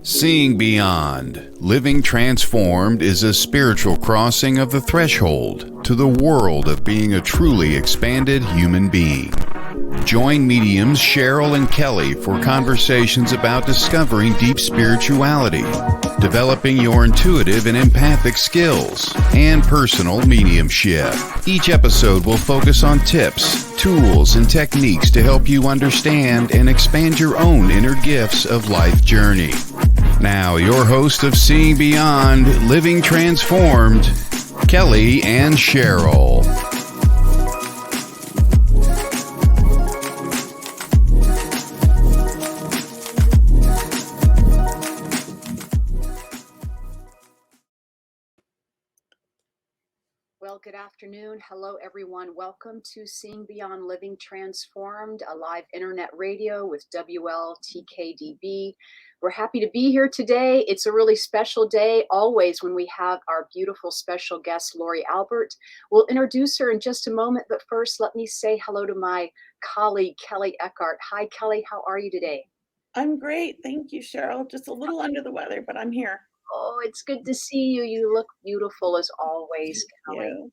Seeing Beyond, Living Transformed is a spiritual crossing of the threshold to the world of being a truly expanded human being. Join mediums Cheryl and Kelley for conversations about discovering deep spirituality, developing your intuitive and empathic skills, and personal mediumship. Each episode will focus on tips, tools, and techniques to help you understand and expand your own inner gifts of life journey. Now, your host of Seeing Beyond, Living Transformed, Kelley and Cheryl. Well, good afternoon. Hello, everyone. Welcome to Seeing Beyond Living Transformed, a live internet radio with WLTKDB. We're happy to be here today. It's a really special day, always, when we have our beautiful special guest, Lauri Albert. We'll introduce her in just a moment, but first, let me say hello to my colleague, Kelley Eckhart. Hi, Kelley. How are you today? I'm great. Thank you, Cheryl. Just a little under the weather, but I'm here. Oh, it's good to see you. You look beautiful as always, Kelley. Yeah.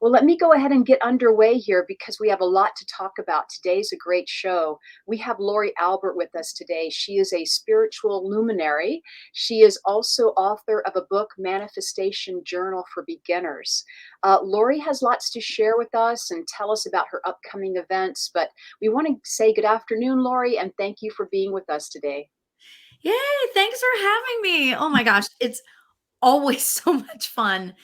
Well, let me go ahead and get underway here because we have a lot to talk about. Today's a great show. We have Lauri Albert with us today. She is a spiritual luminary. She is also author of a book, Manifestation Journal for Beginners. Lauri has lots to share with us and tell us about her upcoming events, but we want to say good afternoon, Lauri, and thank you for being with us today. Yay, thanks for having me. Oh my gosh, it's always so much fun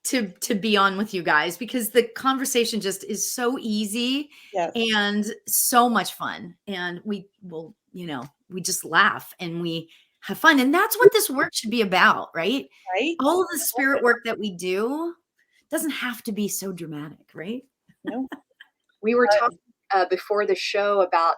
to be on with you guys because the conversation just is so easy. Yes. And so much fun. And we will, we just laugh and we have fun. And that's what this work should be about, right? Right. All of the spirit work that we do doesn't have to be so dramatic, right? No. We were talking before the show about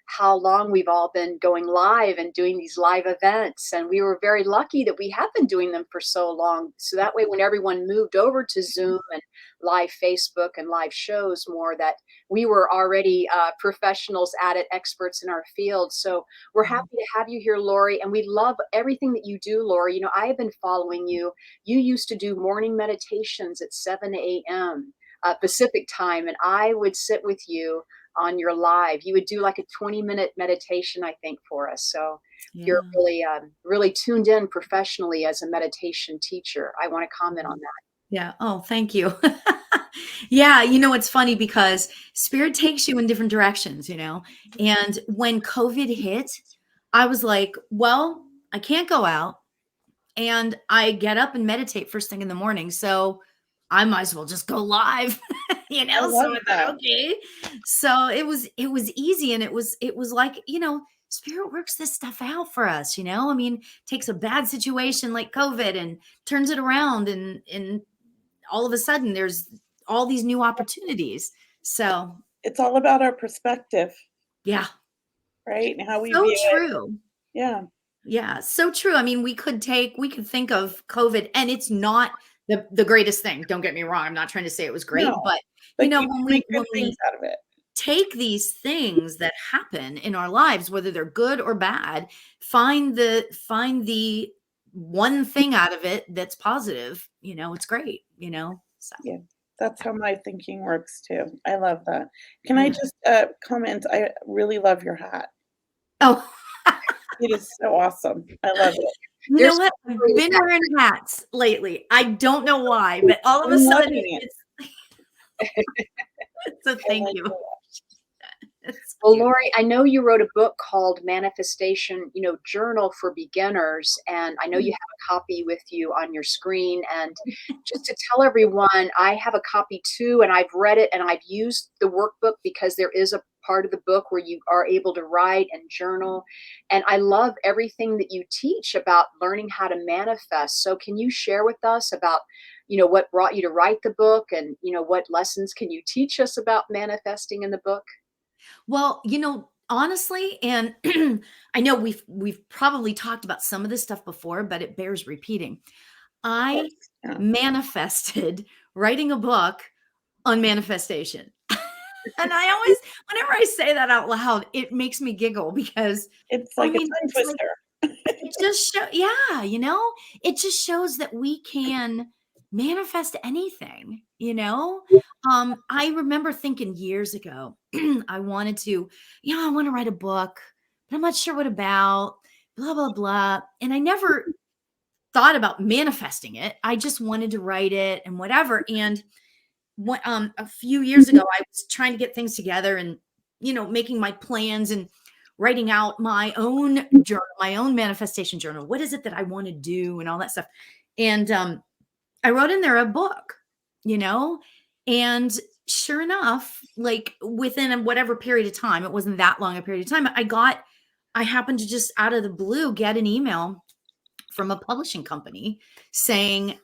how long we've all been going live and doing these live events. And we were very lucky that we have been doing them for so long. So that way, when everyone moved over to Zoom and live Facebook and live shows more, that we were already professionals at it, experts in our field. So we're happy to have you here, Lauri. And we love everything that you do, Lauri. You know, I have been following you. You used to do morning meditations at 7 a.m. Pacific time. And I would sit with you on your live. You would do like a 20-minute meditation, I think, for us. So you're really tuned in professionally as a meditation teacher. I want to comment on that. Yeah. Oh, thank you. Yeah. It's funny because spirit takes you in different directions, and when COVID hit, I was like, well, I can't go out and I get up and meditate first thing in the morning. So I might as well just go live, so I thought, okay. So it was easy. And it was like, spirit works this stuff out for us, takes a bad situation like COVID and turns it around. And all of a sudden there's all these new opportunities. So it's all about our perspective. Yeah. Right. And how we so view true. It. Yeah. Yeah. So true. I mean, we could think of COVID and it's not the greatest thing. Don't get me wrong. I'm not trying to say it was great, but when we out of it. Take these things that happen in our lives, whether they're good or bad, find the one thing out of it that's positive, it's great, So. Yeah, that's how my thinking works too. I love that. Can I just comment? I really love your hat. Oh, it is so awesome. I love it. You know what? I've been wearing hats lately. I don't know why, but all of a sudden it's so thank you. Well, Lauri, I know you wrote a book called Manifestation, Journal for Beginners, and I know you have a copy with you on your screen. And just to tell everyone, I have a copy too, and I've read it and I've used the workbook because there is a part of the book where you are able to write and journal. And I love everything that you teach about learning how to manifest. So can you share with us about, what brought you to write the book and, what lessons can you teach us about manifesting in the book? Well, honestly, and I know we've probably talked about some of this stuff before, but it bears repeating. I manifested writing a book on manifestation. And I always, whenever I say that out loud, it makes me giggle because It's like a tongue it's twister. it just yeah, it just shows that we can manifest anything, I remember thinking years ago, I wanted to, I want to write a book, but I'm not sure what about, blah, blah, blah. And I never thought about manifesting it. I just wanted to write it and whatever. And a few years ago, I was trying to get things together and, making my plans and writing out my own journal, my own manifestation journal. What is it that I want to do and all that stuff. And I wrote in there a book, and sure enough, like within whatever period of time, it wasn't that long a period of time, I happened to just out of the blue get an email from a publishing company saying,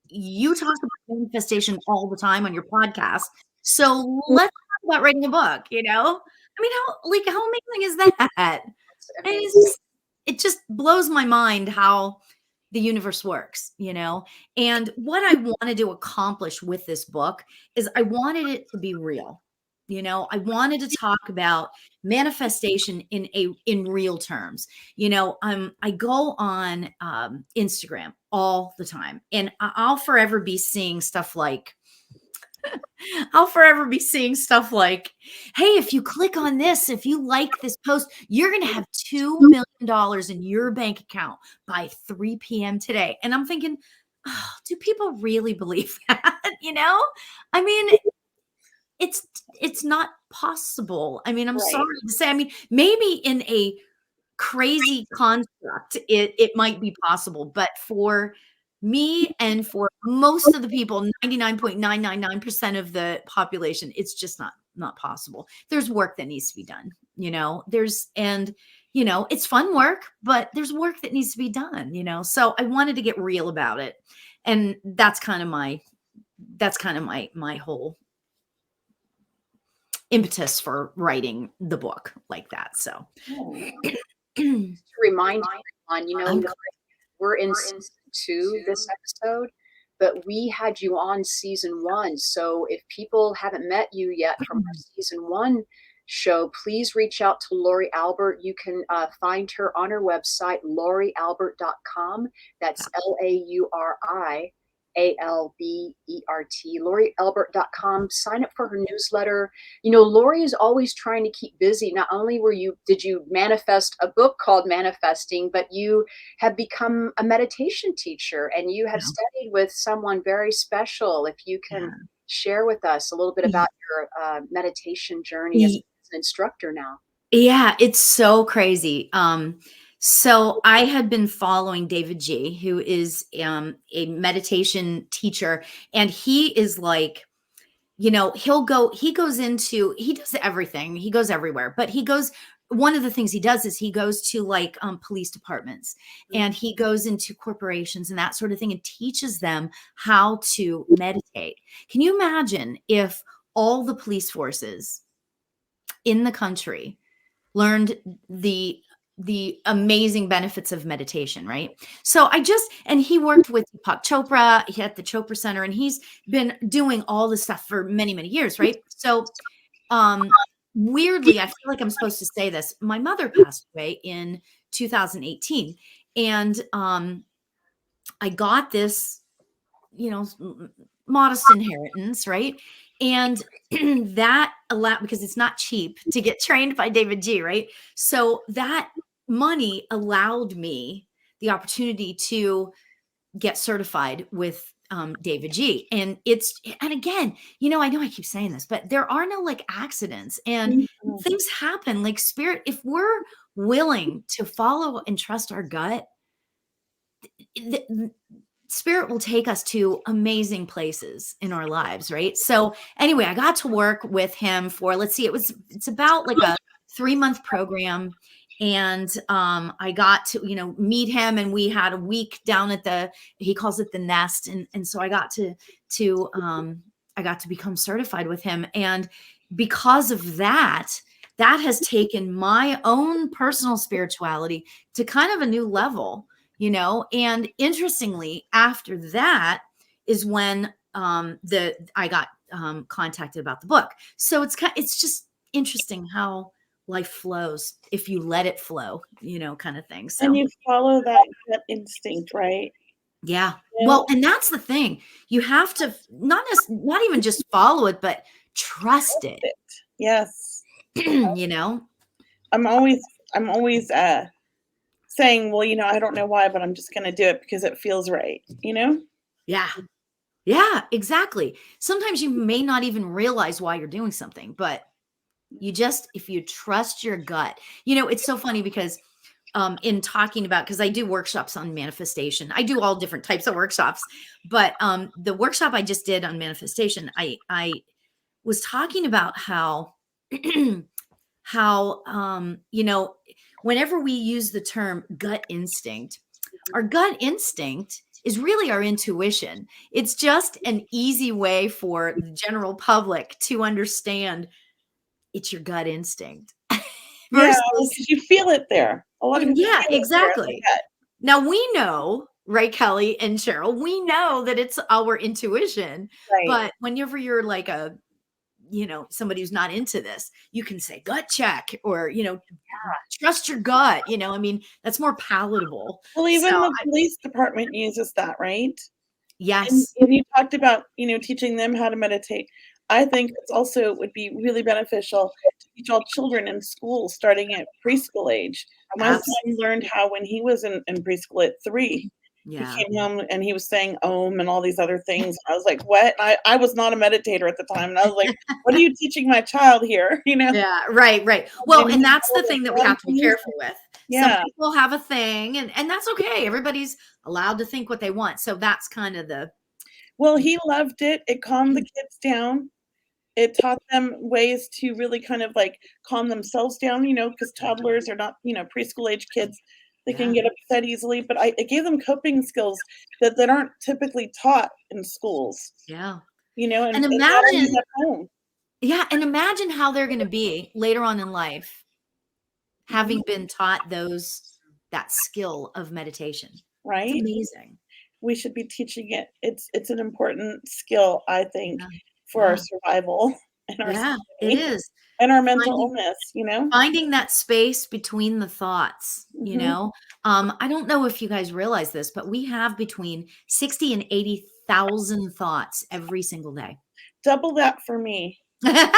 you talk about manifestation all the time on your podcast. So let's talk about writing a book, I mean, how amazing is that? And it just blows my mind how the universe works, and what I wanted to accomplish with this book is I wanted it to be real. I wanted to talk about manifestation in real terms. I go on Instagram all the time, and I'll forever be seeing stuff like, hey, if you click on this, if you like this post, you're going to have $2 million in your bank account by 3 p.m. today. And I'm thinking, oh, do people really believe that? I mean, it's not possible. I mean, I'm sorry to say, I mean, maybe in a crazy construct, it might be possible, but for me and for most of the people, 99.999% of the population, it's just not possible. There's work that needs to be done, it's fun work, but there's work that needs to be done, so I wanted to get real about it. And that's kind of my whole impetus for writing the book like that. So to remind everyone, we're in season 2 this episode, but we had you on season 1. So if people haven't met you yet from our season 1 show, please reach out to Lauri Albert. You can find her on her website, laurialbert.com. That's LauriAlbert, laurialbert.com. Sign up for her newsletter. Lauri is always trying to keep busy. Not only did you manifest a book called Manifesting, but you have become a meditation teacher, and you have studied with someone very special. If you can share with us a little bit about your meditation journey as an instructor now. Yeah, it's so crazy. So I had been following David G., who is a meditation teacher, and he is like, he does everything. He goes everywhere, but one of the things he does is he goes to like police departments, and he goes into corporations and that sort of thing and teaches them how to meditate. Can you imagine if all the police forces in the country learned the amazing benefits of meditation, right? So and he worked with Deepak Chopra, he had the Chopra Center, and he's been doing all this stuff for many, many years, right? So weirdly, I feel like I'm supposed to say this. My mother passed away in 2018, and I got this, modest inheritance, right? And that allowed, because it's not cheap to get trained by David G., right? So that money allowed me the opportunity to get certified with David G. And again, I know I keep saying this, but there are no like accidents, and things happen. Like spirit, if we're willing to follow and trust our gut, spirit will take us to amazing places in our lives, right? So anyway, I got to work with him for, it's about like a 3-month program. And I got to, meet him, and we had a week down at he calls it the Nest. And so I got to become certified with him. And because of that has taken my own personal spirituality to kind of a new level, and interestingly, after that is when I got contacted about the book. So it's just interesting how life flows if you let it flow, kind of thing. So And you follow that gut instinct, right? yeah. You Well, know? and that's the thing. You have to not even just follow it, but trust it. Yes. I'm always saying, well, I don't know why, but I'm just going to do it because it feels right, Yeah. Yeah, exactly. Sometimes you may not even realize why you're doing something, but if you trust your gut, it's so funny because in talking about, because I do workshops on manifestation, I do all different types of workshops, but the workshop I just did on manifestation, I was talking about how whenever we use the term gut instinct, our gut instinct is really our intuition. It's just an easy way for the general public to understand it's your gut instinct. Yeah, Versus, because you feel it there. A lot of people yeah, feel it there in the exactly. gut. Now we know, right, Kelly and Cheryl, we know that it's our intuition. Right. But whenever you're like somebody who's not into this, you can say gut check or, trust your gut. That's more palatable. Well, even So, the police department uses that, right? And yes. you talked about, teaching them how to meditate. I think it's also would be really beneficial to teach all children in school starting at preschool age. My son learned how when he was in preschool at 3. Yeah. He came home and he was saying Om and all these other things. I was like, what? I was not a meditator at the time. And I was like, what are you teaching my child here? Yeah, right. Well, and that's the thing that we have to be careful with. Yeah. Some people have a thing and that's okay. Everybody's allowed to think what they want. So that's kind of Well, he loved it. It calmed the kids down. It taught them ways to really kind of like calm themselves down, because toddlers are not, preschool age kids. They can get upset easily, but it gave them coping skills that aren't typically taught in schools. Yeah. And imagine at home. Yeah, and imagine how they're going to be later on in life, having been taught that skill of meditation. Right? It's amazing. We should be teaching it. It's an important skill, I think, for our survival and our society. It is. And our mental illness, Finding that space between the thoughts, I don't know if you guys realize this, but we have between 60 and 80,000 thoughts every single day. Double that for me. That's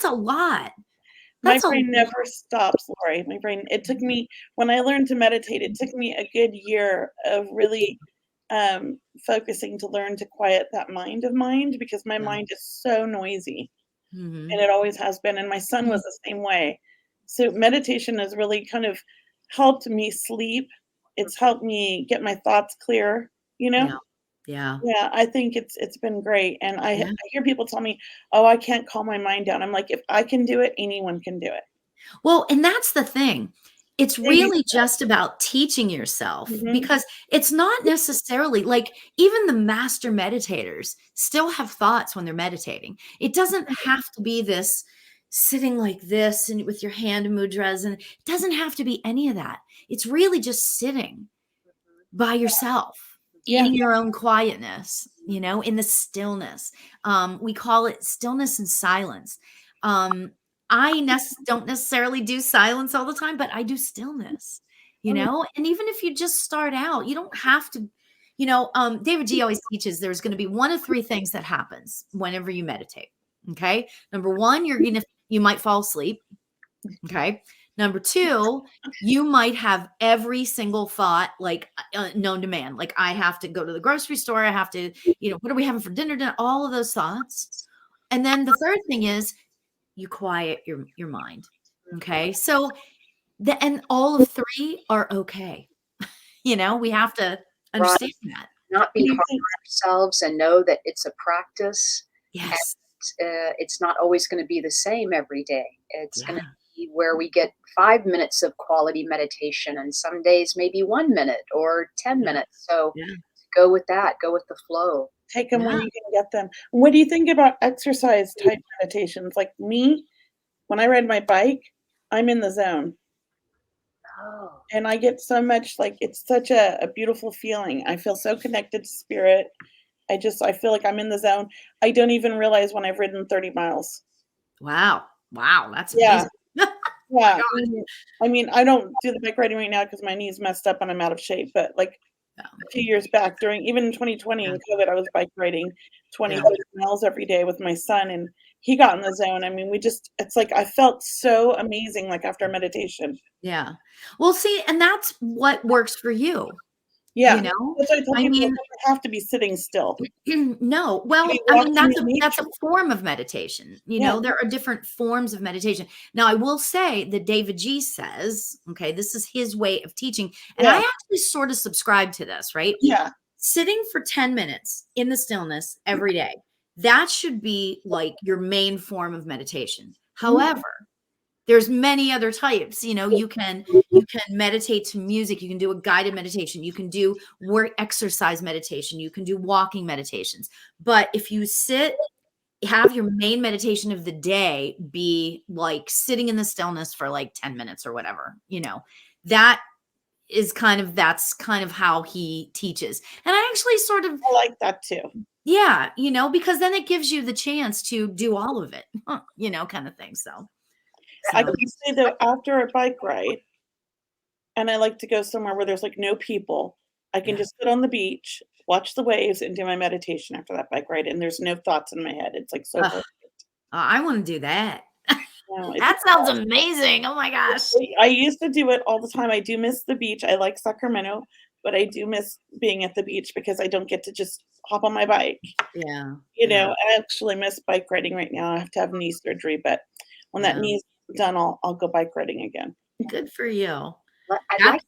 a lot. My brain never stops, Lauri. It took me, when I learned to meditate, it took me a good year of really focusing to learn to quiet that mind of mine, because my mind is so noisy. And it always has been. And my son was the same way. So meditation has really kind of helped me sleep. It's helped me get my thoughts clear, Yeah. Yeah, I think it's been great. And I hear people tell me, oh, I can't calm my mind down. I'm like, if I can do it, anyone can do it. Well, and that's the thing. It's really just about teaching yourself, because it's not necessarily like even the master meditators still have thoughts when they're meditating. It doesn't have to be this sitting like this and with your hand mudras, and it doesn't have to be any of that. It's really just sitting by yourself. Eating your own quietness, in the stillness. We call it stillness and silence. I don't necessarily do silence all the time, but I do stillness, and even if you just start out, you don't have to, David G always teaches there's going to be one of 3 things that happens whenever you meditate. Okay. Number 1, you might fall asleep. Okay. Number 2, you might have every single thought like known to man. Like, I have to go to the grocery store. I have to, what are we having for dinner? All of those thoughts. And then the third thing is you quiet your mind. Okay. So and all of 3 are okay. We have to understand that. Not be hard on ourselves and know that it's a practice. Yes. And, it's not always going to be the same every day. It's going to be where we get 5 minutes of quality meditation, and some days maybe 1 minute or 10 minutes. So go with that. Go with the flow. Take them when you can get them. What do you think about exercise type meditations? Like me, when I ride my bike, I'm in the zone. Oh. And I get so much, like, it's such a beautiful feeling. I feel so connected to spirit. I feel like I'm in the zone. I don't even realize when I've ridden 30 miles. Wow. That's Yeah. amazing. Yeah. I mean, I don't do the bike riding right now because my knee's messed up and I'm out of shape. But like a few years back, even in 2020 in COVID, I was bike riding 20, 30 miles every day with my son, and he got in the zone. I mean, it's like I felt so amazing, like after meditation. Yeah. Well, see, and that's what works for you. Yeah. You know, That's why I tell people you have to be sitting still. No, well, I mean, that's a form of meditation. You know, there are different forms of meditation. Now, I will say that David G says, okay, this is his way of teaching. And I actually sort of subscribe to this, right? Yeah. Sitting for 10 minutes in the stillness every day, that should be like your main form of meditation. However, there's many other types. You know, you can meditate to music. You can do a guided meditation. You can do work exercise meditation. You can do walking meditations. But if you have your main meditation of the day be like sitting in the stillness for like 10 minutes or whatever, you know, that's kind of how he teaches. And I actually I like that too. Yeah. You know, because then it gives you the chance to do all of it, you know, kind of thing. So. I can say though, after a bike ride, and I like to go somewhere where there's like no people, I can just sit on the beach, watch the waves, and do my meditation after that bike ride, and there's no thoughts in my head. It's like so perfect. I want to do that. That sounds amazing. Oh my gosh. I used to do it all the time. I do miss the beach. I like Sacramento, but I do miss being at the beach because I don't get to just hop on my bike. Yeah. You know, I actually miss bike riding right now. I have to have knee surgery, but when that knee's done, I'll go bike riding again. Good for you. I'd like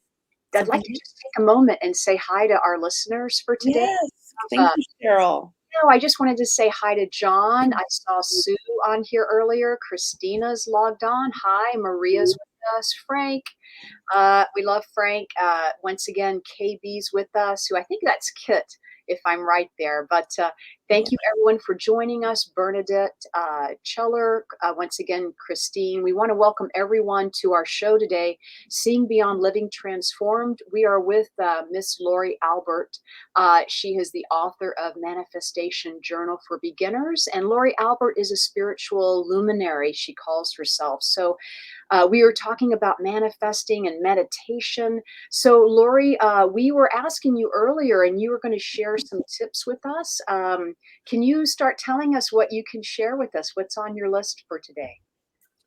to just take a moment and say hi to our listeners for today. Yes. Thank you, Cheryl. No, I just wanted to say hi to John. I saw Sue on here earlier. Christina's logged on. Hi, Maria's with us. Frank. We love Frank. Once again, KB's with us, who I think that's Kit, if I'm right there. But thank you, everyone, for joining us. Bernadette, Cheller, once again, Christine. We want to welcome everyone to our show today, Seeing Beyond Living Transformed. We are with Miss Lauri Albert. She is the author of Manifestation Journal for Beginners. And Lauri Albert is a spiritual luminary, she calls herself. So we were talking about manifesting and meditation. So Lauri, we were asking you earlier, and you were going to share some tips with us. Can you start telling us what you can share with us? What's on your list for today?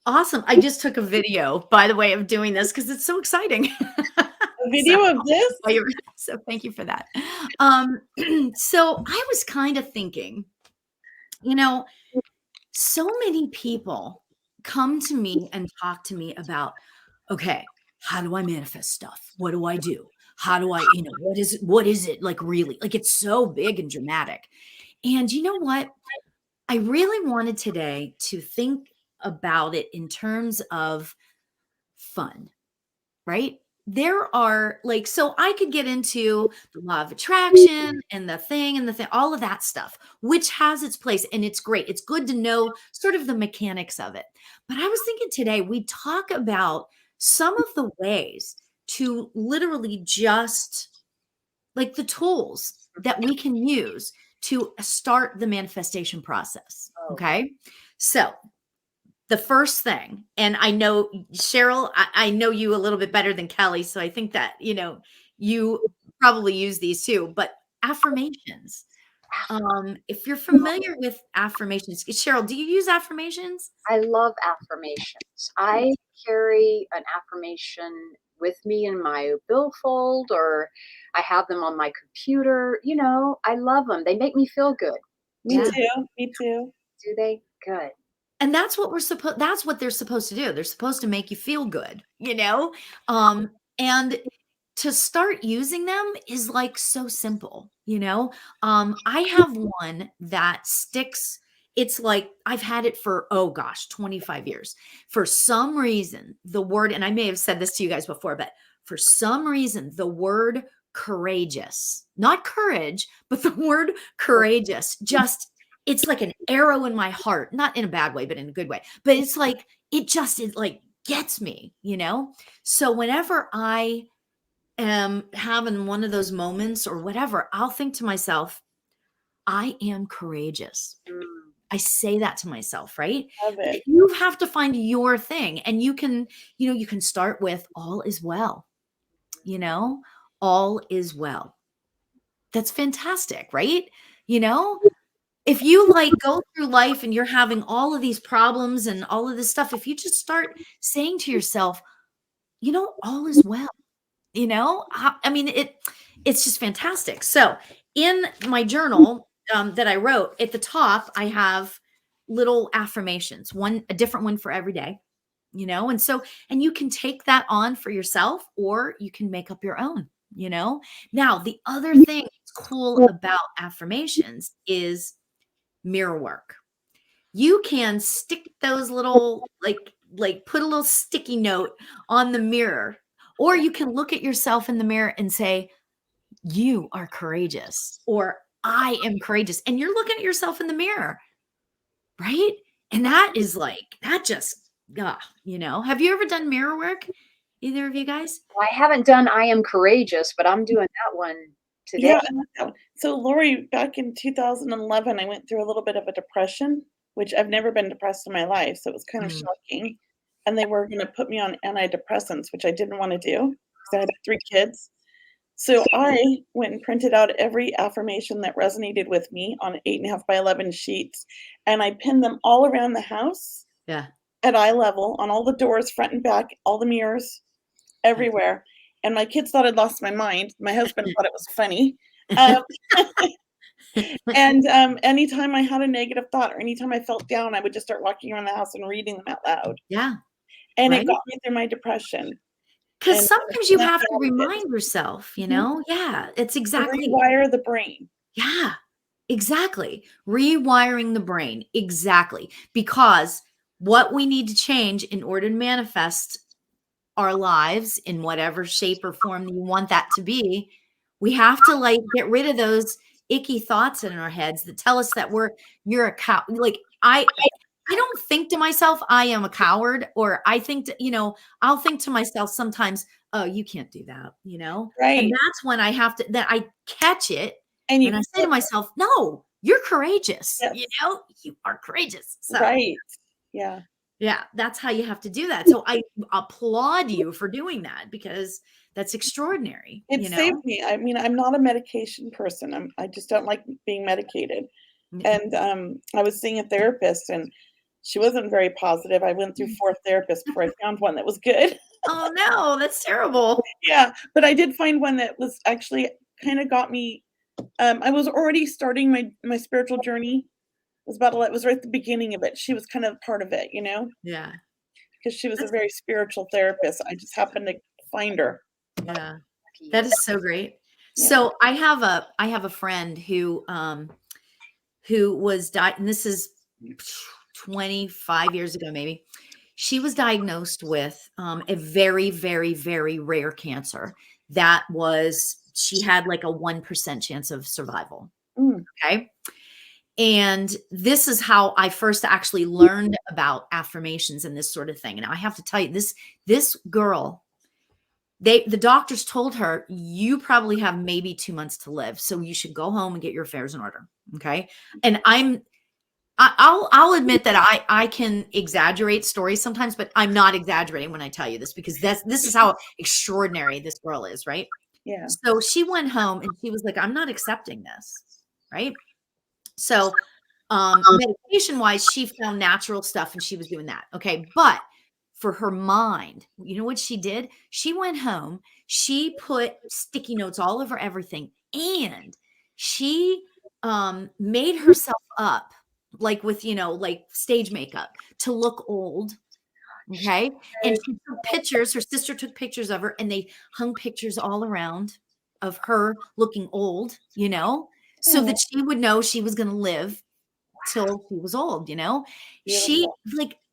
Awesome. I just took a video, by the way, of doing this because it's so exciting. A video of this? So thank you for that. So I was kind of thinking, you know, so many people come to me and talk to me about, okay, how do I manifest stuff? What do I do? How do I, you know, what is it like really? Like it's so big and dramatic. And you know what? I really wanted today to think about it in terms of fun, right? There are like, so I could get into the law of attraction and the thing, all of that stuff, which has its place and it's great. It's good to know sort of the mechanics of it. But I was thinking today, we talk about some of the ways to literally just like the tools that we can use to start the manifestation process. Okay. So the first thing, and I know, Cheryl, I know you a little bit better than Kelley. So I think that, you know, you probably use these too, but affirmations. If you're familiar with affirmations, Cheryl, do you use affirmations? I love affirmations. I carry an affirmation with me in my billfold, or I have them on my computer. You know, I love them. They make me feel good. Me too. Me too. Do they? Good. And that's what that's what they're supposed to do. They're supposed to make you feel good, you know? And to start using them is like so simple, you know? I have one that sticks. It's like I've had it for, 25 years. For some reason, the word, and I may have said this to you guys before, but for some reason, the word courageous, not courage, but the word courageous just, it's like an arrow in my heart, not in a bad way, but in a good way. But it's like, it like gets me, you know? So whenever I am having one of those moments or whatever, I'll think to myself, I am courageous. Mm. I say that to myself, right? Love it. You have to find your thing, and you can start with all is well, all is well. That's fantastic, right? If you like go through life and you're having all of these problems and all of this stuff, if you just start saying to yourself, all is well, I mean, it's just fantastic. So in my journal that I wrote, at the top, I have little affirmations, a different one for every day, and you can take that on for yourself, or you can make up your own, Now, the other thing that's cool about affirmations is mirror work. You can stick those little, like put a little sticky note on the mirror, or you can look at yourself in the mirror and say, you are courageous, or I am courageous. And you're looking at yourself in the mirror, right? And that is that just, have you ever done mirror work? Either of you guys? I haven't done I Am Courageous, but I'm doing that one today. Yeah. So Lauri, back in 2011, I went through a little bit of a depression, which I've never been depressed in my life. So it was kind of shocking. And they were going to put me on antidepressants, which I didn't want to do because I had 3 kids. So I went and printed out every affirmation that resonated with me on 8.5 by 11 sheets. And I pinned them all around the house. Yeah. At eye level, on all the doors, front and back, all the mirrors, everywhere. And my kids thought I'd lost my mind. My husband thought it was funny. And anytime I had a negative thought or anytime I felt down, I would just start walking around the house and reading them out loud. Yeah. And it got me through my depression. Because sometimes you have to remind yourself, Yeah, it's exactly. Rewire the brain. Yeah, exactly. Rewiring the brain. Exactly. Because what we need to change in order to manifest our lives in whatever shape or form you want that to be, we have to get rid of those icky thoughts in our heads that tell us that you're a cow. I don't think to myself, I am a coward, or I think I'll think to myself sometimes, oh, you can't do that, Right. And that's when I have to, that I catch it and I say to myself, no, you're courageous. Yes. You are courageous. So, right. Yeah. Yeah. That's how you have to do that. So I applaud you for doing that, because that's extraordinary. It saved me. I mean, I'm not a medication person. I just don't like being medicated. And I was seeing a therapist, and she wasn't very positive. I went through 4 therapists before I found one that was good. Oh no, that's terrible. Yeah, but I did find one that was actually kind of got me. I was already starting my spiritual journey. It was right at the beginning of it. She was kind of part of it, Yeah. because she was a very spiritual therapist. I just happened to find her. Yeah. That is so great. Yeah. So I have a friend who was died, and this is 25 years ago, maybe. She was diagnosed with a very, very, very rare cancer. She had like a 1% chance of survival. Okay. And this is how I first actually learned about affirmations and this sort of thing. And I have to tell you, this girl, the doctors told her, you probably have maybe 2 months to live. So you should go home and get your affairs in order. Okay. And I'll admit that I can exaggerate stories sometimes, but I'm not exaggerating when I tell you this, because this is how extraordinary this girl is. Right. Yeah. So she went home and she was like, I'm not accepting this. Right. So medication wise, she found natural stuff and she was doing that. Okay. But for her mind, you know what she did? She went home, she put sticky notes all over everything, and she made herself up with, like stage makeup to look old. Okay. And she took pictures. Her sister took pictures of her, and they hung pictures all around of her looking old, so that she would know she was going to live till she was old, She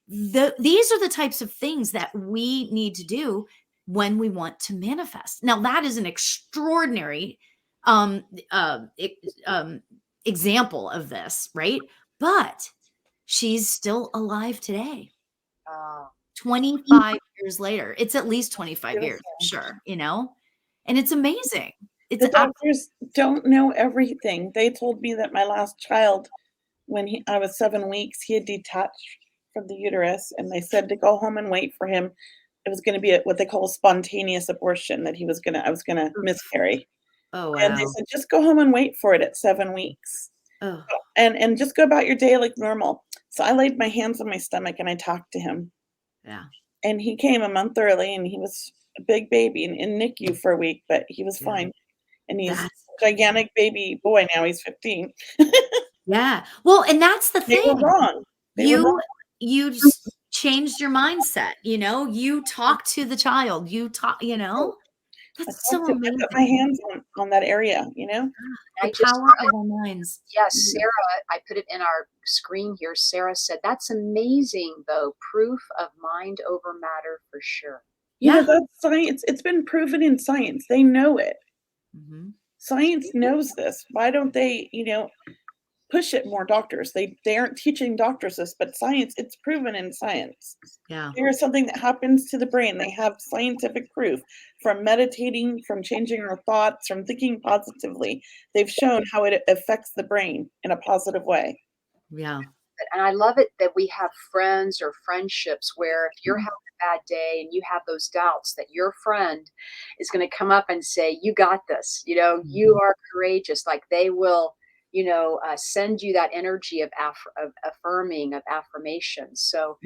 these are the types of things that we need to do when we want to manifest. Now, that is an extraordinary example of this, right? But she's still alive today. 25 years later. It's at least 25 years, I'm sure, and it's amazing. The doctors don't know everything. They told me that my last child, when I was 7 weeks, he had detached from the uterus, and they said to go home and wait for him. It was going to be what they call a spontaneous abortion, that I was going to miscarry. Oh, wow. And they said, just go home and wait for it at 7 weeks. Oh. And just go about your day like normal. So I laid my hands on my stomach and I talked to him. Yeah. And he came a month early, and he was a big baby in NICU for a week, but he was fine. And he's a gigantic baby boy now. He's 15. Yeah. Well, and that's the thing. They were wrong. You just changed your mindset, you talk to the child, that's so amazing. I put my hands on that area, The power of our minds. Yes, Sarah, I put it in our screen here. Sarah said, that's amazing, though. Proof of mind over matter for sure. Yeah, that's science. It's been proven in science. They know it. Mm-hmm. Science knows this. Why don't they, push it more, doctors? They aren't teaching doctors this, but science, it's proven in science. Yeah. There's something that happens to the brain. They have scientific proof from meditating, from changing our thoughts, from thinking positively. They've shown how it affects the brain in a positive way. Yeah. And I love it that we have friends or friendships where if you're having a bad day and you have those doubts, that your friend is going to come up and say, you got this, you are courageous. Like they will, send you that energy of affirming, of affirmation. So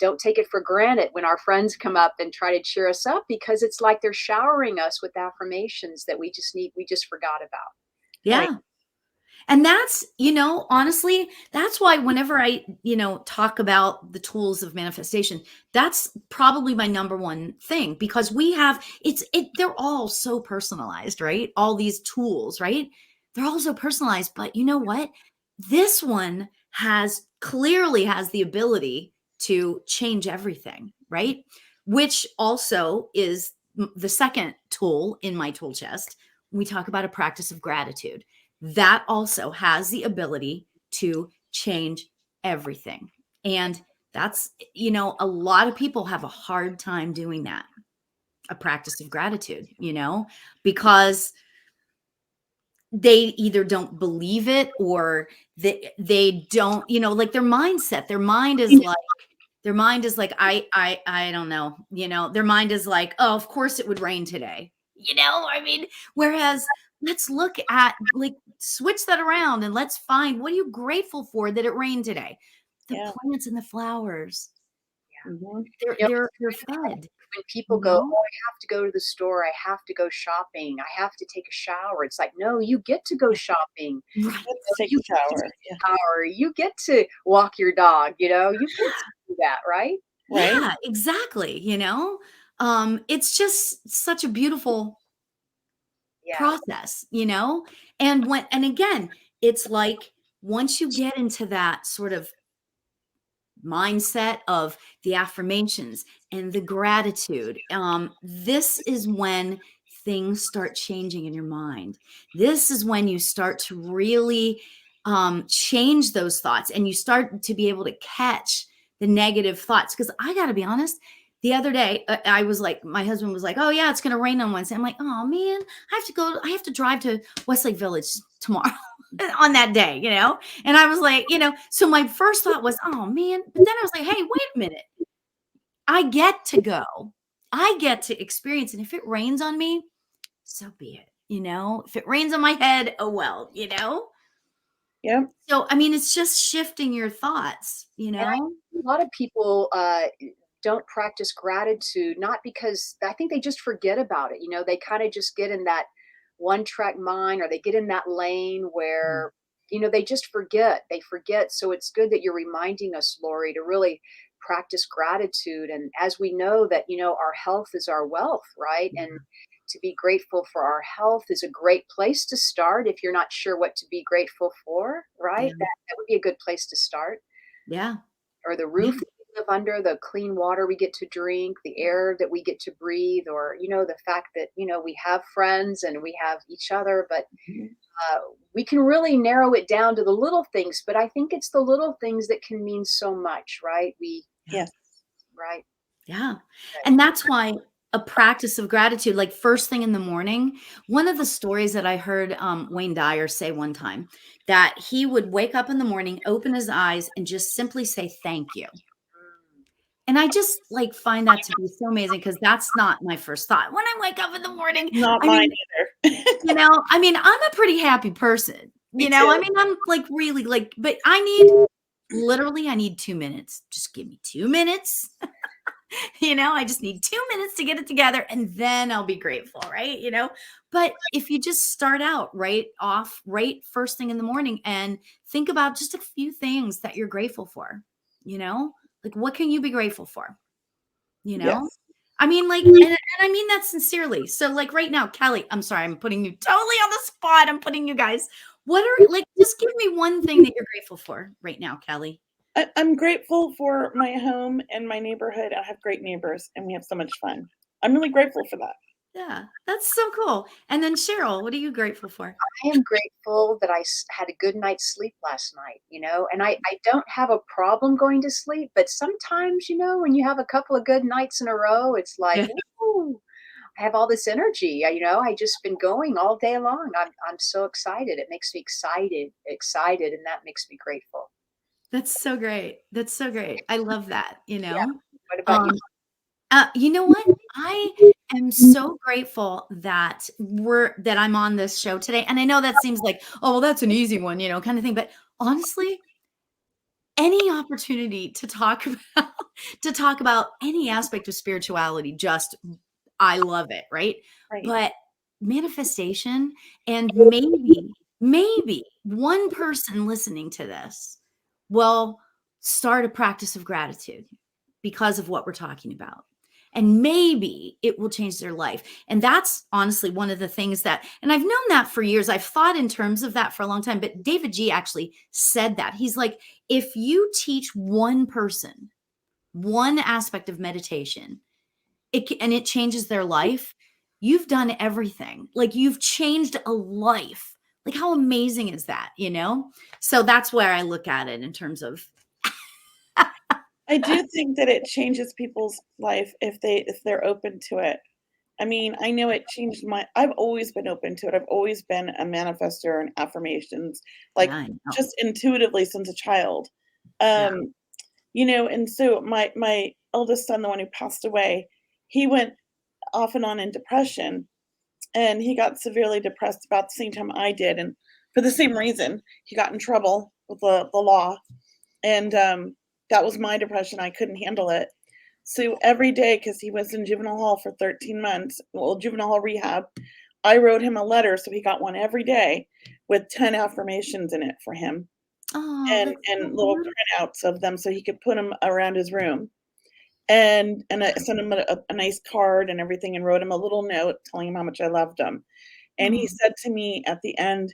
don't take it for granted when our friends come up and try to cheer us up, because it's like they're showering us with affirmations that we just forgot about. Yeah. Right? And that's, honestly, that's why whenever I, talk about the tools of manifestation, that's probably my number one thing, because they're all so personalized, right? All these tools, right? They're all so personalized, but you know what? This one clearly has the ability to change everything, right? Which also is the second tool in my tool chest. We talk about a practice of gratitude. That also has the ability to change everything. And that's, a lot of people have a hard time doing that, a practice of gratitude, because they either don't believe it or they don't, like their mindset, their mind is like, I don't know, their mind is like, oh, of course it would rain today. Whereas let's look at, switch that around and let's find, what are you grateful for that it rained today? The plants and the flowers. Yeah. Mm-hmm. They're fed. When people go, oh, I have to go to the store, I have to go shopping, I have to take a shower. It's like, no, you get to go shopping. Right. Take a shower. You get to walk your dog, you get to do that, right? Yeah, exactly. It's just such a beautiful process, and again, it's like, once you get into that sort of mindset of the affirmations and the gratitude, this is when things start changing in your mind. This is when you start to really change those thoughts, and you start to be able to catch the negative thoughts. Because I got to be honest, the other day, I was like, my husband was like, oh yeah, it's going to rain on Wednesday. I'm like, oh man, I have to drive to Westlake Village tomorrow on that day, and I was like, so my first thought was, oh man, but then I was like, hey, wait a minute. I get to go, I get to experience. And if it rains on me, so be it. If it rains on my head, oh well, Yeah. So, it's just shifting your thoughts, A lot of people, don't practice gratitude, not because I think they just forget about it. They kind of just get in that one track mind, or they get in that lane where, they just forget. They forget. So it's good that you're reminding us, Lauri, to really practice gratitude. And as we know that, our health is our wealth, right? And to be grateful for our health is a great place to start. If you're not sure what to be grateful for, right? That would be a good place to start. Yeah. Or the roof that we live under, the clean water we get to drink, the air that we get to breathe, or, the fact that, we have friends and we have each other, but we can really narrow it down to the little things. But I think it's the little things that can mean so much, right? Yes. Right. Yeah. And that's why a practice of gratitude, like first thing in the morning. One of the stories that I heard Wayne Dyer say one time, that he would wake up in the morning, open his eyes, and just simply say, thank you. And I just like find that to be so amazing, because that's not my first thought when I wake up in the morning. Not I mine mean, either. I mean, I'm a pretty happy person, Me I too. mean, I'm like really like, but I need 2 minutes. Just give me 2 minutes. I just need 2 minutes to get it together, and then I'll be grateful, right? But if you just start out right first thing in the morning and think about just a few things that you're grateful for, like what can you be grateful for? Yes. I mean, like, and I mean that sincerely. So like right now, Kelly, I'm sorry, I'm putting you totally on the spot. I'm putting you guys, just give me one thing that you're grateful for right now, Kelly. I'm grateful for my home and my neighborhood. I have great neighbors and we have so much fun. I'm really grateful for that. Yeah, that's so cool. And then Cheryl, what are you grateful for? I am grateful that I had a good night's sleep last night, and I don't have a problem going to sleep, but sometimes, when you have a couple of good nights in a row, it's like, Yeah. woo, I have all this energy. I just been going all day long. I'm so excited. It makes me excited, and that makes me grateful. That's so great. That's so great. I love that, Yeah. What about you? You know what? I am so grateful that I'm on this show today. And I know that seems like, oh, well, that's an easy one, kind of thing. But honestly, any opportunity to talk about any aspect of spirituality, I love it, right? Right. But manifestation, and maybe one person listening to this will start a practice of gratitude because of what we're talking about. And maybe it will change their life. And that's honestly one of the things and I've known that for years. I've thought in terms of that for a long time, but David G actually said that. He's like, if you teach one person one aspect of meditation, it changes their life, you've done everything. Like you've changed a life. Like how amazing is that, So that's where I look at it in terms of I do think that it changes people's life if they're open to it. I mean, I know it changed I've always been open to it. I've always been a manifester and affirmations, like I know. just intuitively since a child. Yeah. And so my eldest son, the one who passed away, he went off and on in depression, and he got severely depressed about the same time I did. And for the same reason, he got in trouble with the law. And that was my depression. I couldn't handle it. So every day, because he was in juvenile hall for 13 months, juvenile hall rehab, I wrote him a letter. So he got one every day with 10 affirmations in it for him. Oh, And little printouts of them so he could put them around his room. And I sent him a nice card and everything, and wrote him a little note telling him how much I loved him. And he said to me at the end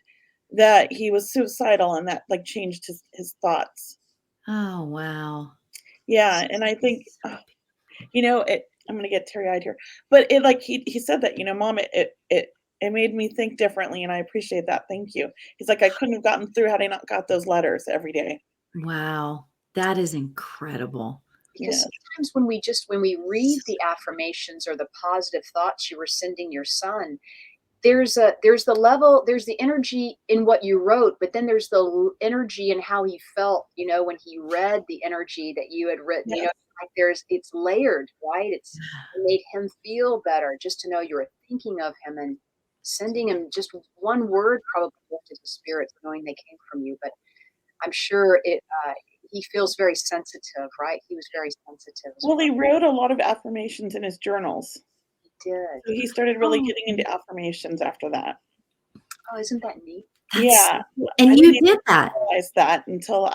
that he was suicidal, and that like changed his thoughts. Oh, wow. Yeah. And I think, I'm going to get teary-eyed here, but it like, he said that, Mom, it made me think differently. And I appreciate that. Thank you. He's like, I couldn't have gotten through had I not got those letters every day. Wow. That is incredible. Because sometimes when we read the affirmations or the positive thoughts you were sending your son, there's the energy in what you wrote, but then there's the energy in how he felt, when he read the energy that you had written, Yes. like it's layered, right? It made him feel better just to know you were thinking of him and sending him just one word, probably lifted his spirits, knowing they came from you. But I'm sure he feels very sensitive, right? He was very sensitive. Well, he wrote a lot of affirmations in his journals. He did. So he started really getting into affirmations after that. Oh, isn't that neat? Yeah. And you did that. I realized that until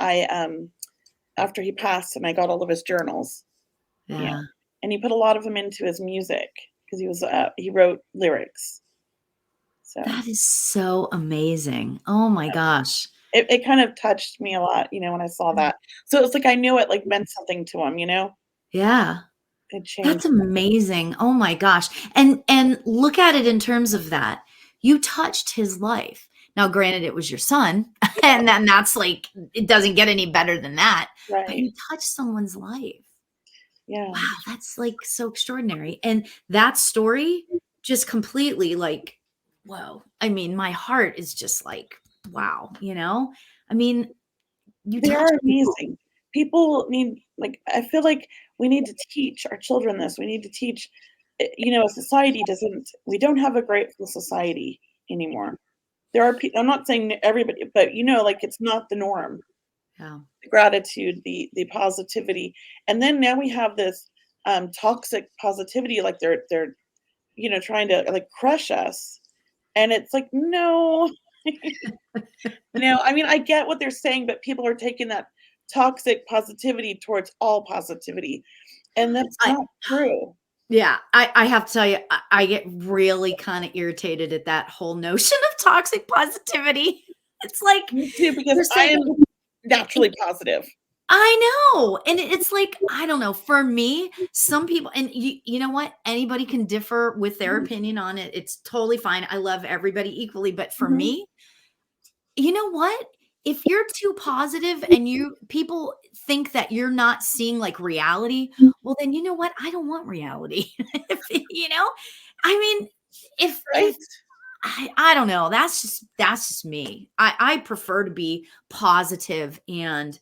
after he passed, and I got all of his journals. Yeah. And he put a lot of them into his music because he wrote lyrics. So that is so amazing. Oh my gosh. It kind of touched me a lot, when I saw that. So it's like I knew it like meant something to him, Yeah. It changed. That's amazing. Oh my gosh. And look at it in terms of that. You touched his life. Now, granted, it was your son, and then that's like, it doesn't get any better than that. Right. But you touched someone's life. Yeah. wow, that's like so extraordinary. And that story just completely like, whoa. I mean, my heart is just like, wow, you know? I mean, you They touch are people. amazing. People need, like, I feel like we need to teach our children this. We need to teach, society we don't have a grateful society anymore. There are people, I'm not saying everybody, but like it's not the norm. Yeah. The gratitude, the positivity. And then now we have this toxic positivity, like they're trying to like crush us. And it's like, no. I mean, I get what they're saying, but people are taking that toxic positivity towards all positivity. And that's I, not true. yeah, I have to tell you, I get really kind of irritated at that whole notion of toxic positivity. It's like, Me too, because you're I saying, am naturally positive. I know. And it's like, I don't know. For me, some people, and you know what? Anybody can differ with their opinion on it. It's totally fine. I love everybody equally. But for Mhm. me, you know what? If you're too positive and people think that you're not seeing like reality, well, then you know what? I don't want reality. I mean, if Right? I don't know, that's just me. I prefer to be positive and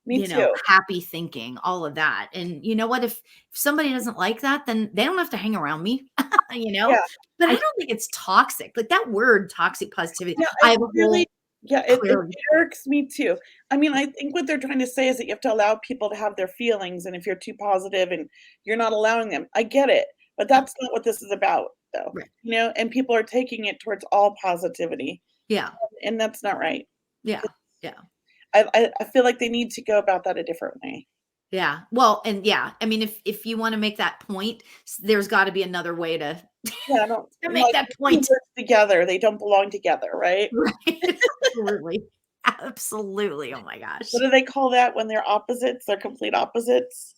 Me too. happy thinking, all of that. And you know what? If somebody doesn't like that, then they don't have to hang around me, Yeah. but I don't think it's toxic. Like that word toxic positivity. Yeah, I it have a really, whole yeah, it clear, irks me too. I mean, I think what they're trying to say is that you have to allow people to have their feelings, and if you're too positive and you're not allowing them, I get it, but that's not what this is about, though. right. And people are taking it towards all positivity, Yeah. and that's not right. Yeah. Yeah. I feel like they need to go about that a different way. Yeah. Well, and yeah, I mean, if you want to make that point, there's got to be another way to Yeah, I don't to make like that two point. words together. They don't belong together, right? Right. Absolutely. Absolutely. Oh my gosh. What do they call that when they're opposites? They're complete opposites.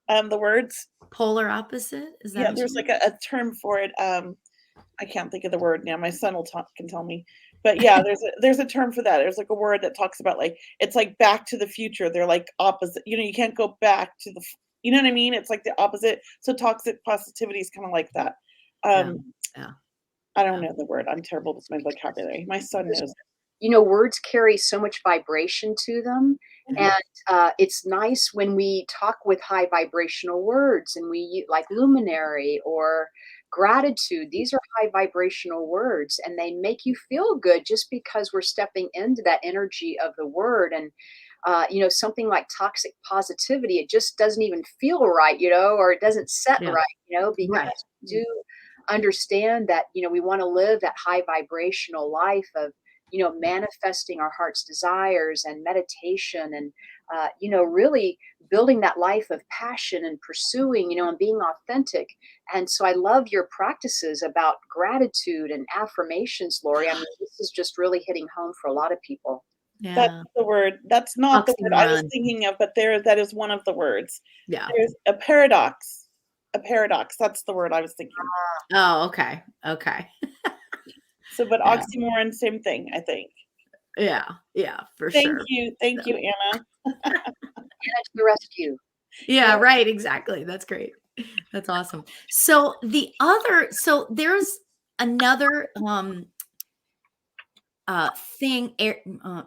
The words. Polar opposite? Is that Yeah, what you there's mean? like a term for it. I can't think of the word now. My son can tell me. But yeah, there's a term for that. There's like a word that talks about like it's like Back to the Future. They're like opposite. You can't go back to the. You know what I mean? It's like the opposite. So toxic positivity is kind of like that. Yeah. Um, Yeah. I don't Yeah. know the word. I'm terrible with my vocabulary. My son knows. Words carry so much vibration to them. Mhm. And it's nice when we talk with high vibrational words and like luminary or gratitude. These are high vibrational words and they make you feel good just because we're stepping into that energy of the word. And, something like toxic positivity, it just doesn't even feel right, or it doesn't set Yeah. right, because Right. we do understand that, we want to live that high vibrational life of manifesting our heart's desires and meditation and, really building that life of passion and pursuing, and being authentic. And so I love your practices about gratitude and affirmations, Lori. I mean, this is just really hitting home for a lot of people. That's Yeah. the word. That's not the word I was Oxymoron. thinking of, but that is one of the words. Yeah. There's a paradox. A paradox. That's the word I was thinking. Oh, okay. Okay. So, but Yeah. oxymoron, same thing, I think. Yeah. Yeah, for Thank sure. you. Thank you, Anna. Anna to the rescue. Yeah, right. Exactly. That's great. That's awesome. So there's another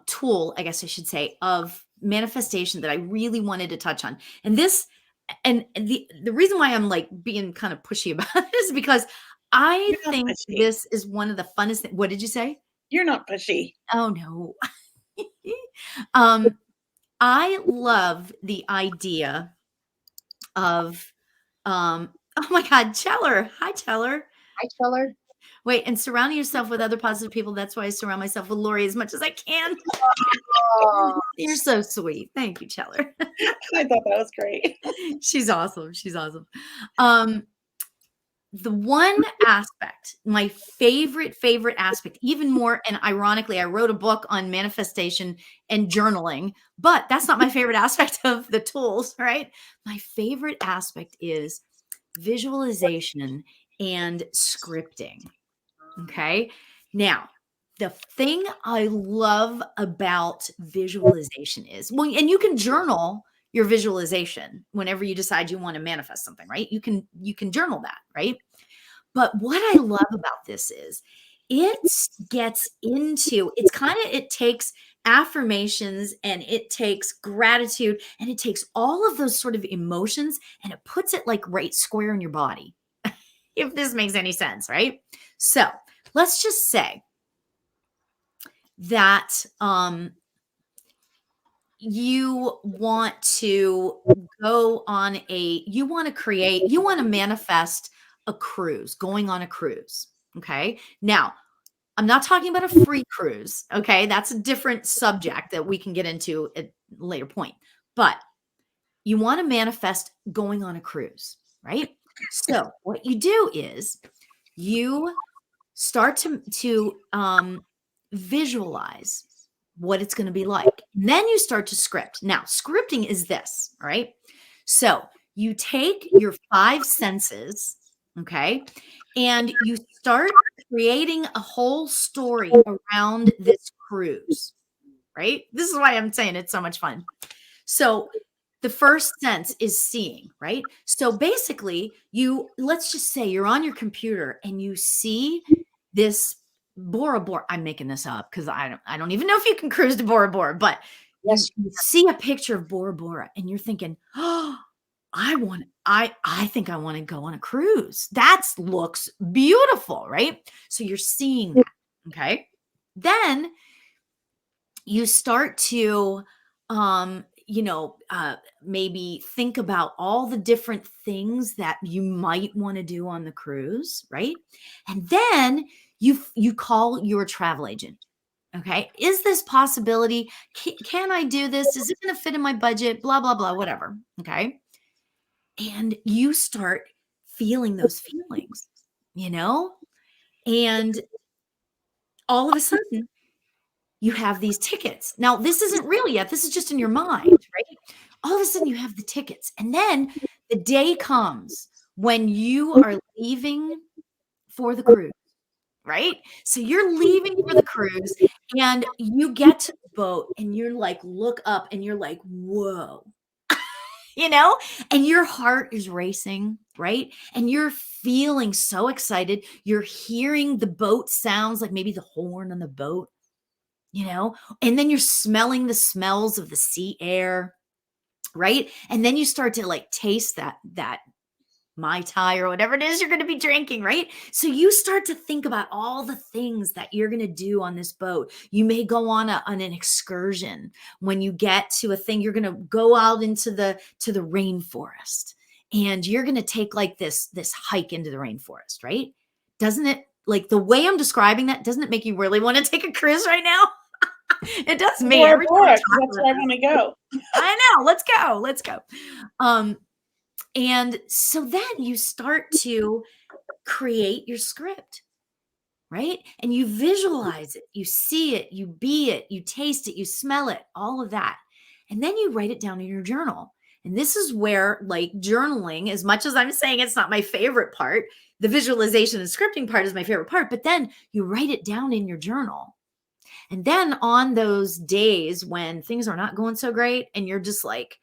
tool, I guess I should say, of manifestation that I really wanted to touch on. And the reason why I'm like being kind of pushy about it is because I You're not think pushy. this is one of the funnest things. What did you say? You're not pushy. Oh no. I love the idea of oh my God, Cheller. Hi, Cheller. Hi, Cheller. Wait, and surrounding yourself with other positive people. That's why I surround myself with Lauri as much as I can. Oh, You're so sweet. Thank you, Cheller. I thought that was great. She's awesome. She's awesome. The one aspect, my favorite aspect, even more, and ironically, I wrote a book on manifestation and journaling, but that's not my favorite aspect of the tools, right? My favorite aspect is visualization and scripting. Okay. Now, the thing I love about visualization is, well, and you can journal your visualization whenever you decide you want to manifest something, right? You can journal that, right? But what I love about this is it gets into, it takes affirmations and it takes gratitude and it takes all of those sort of emotions and it puts it like right square in your body. If this makes any sense, right? So let's just say that you want to go on you want to manifest a cruise, going on a cruise. Okay. Now, I'm not talking about a free cruise. Okay. That's a different subject that we can get into at a later point. But you want to manifest going on a cruise, right? So what you do is you start to visualize what it's going to be like. And then you start to script. Now, scripting is this, all right? So you take your 5 senses, okay, and you start creating a whole story around this cruise, right? This is why I'm saying it's so much fun. So the first sense is seeing, right? So basically, let's just say you're on your computer and you see this Bora Bora. I'm making this up because I don't even know if you can cruise to Bora Bora, but yes, you see a picture of Bora Bora and you're thinking, oh, I think I want to go on a cruise. That looks beautiful, right? So you're seeing that, okay? Then you start to maybe think about all the different things that you might want to do on the cruise, right? And then you call your travel agent. Okay. Is this possibility? Can I do this? Is it going to fit in my budget? Blah, blah, blah, whatever. Okay. And you start feeling those feelings, and all of a sudden you have these tickets. Now, this isn't real yet. This is just in your mind, right? All of a sudden you have the tickets. And then the day comes when you are leaving for the cruise, right? So you're leaving for the cruise and you get to the boat and you're like, look up and you're like, whoa, and your heart is racing, right? And you're feeling so excited. You're hearing the boat sounds, like maybe the horn on the boat, and then you're smelling the smells of the sea air, right? And then you start to like taste that Mai Tai or whatever it is you're going to be drinking, right? So you start to think about all the things that you're going to do on this boat. You may go on an excursion. When you get to a thing, you're going to go out into the rainforest and you're going to take like this hike into the rainforest, right? Doesn't it, like the way I'm describing that, doesn't it make you really want to take a cruise right now? It does me. That's where I want to go. I know. Let's go. And so then you start to create your script, right? And you visualize it, you see it, you be it, you taste it, you smell it, all of that. And then you write it down in your journal. And this is where, like, journaling, as much as I'm saying it's not my favorite part, the visualization and scripting part is my favorite part, but then you write it down in your journal. And then on those days when things are not going so great and you're just like,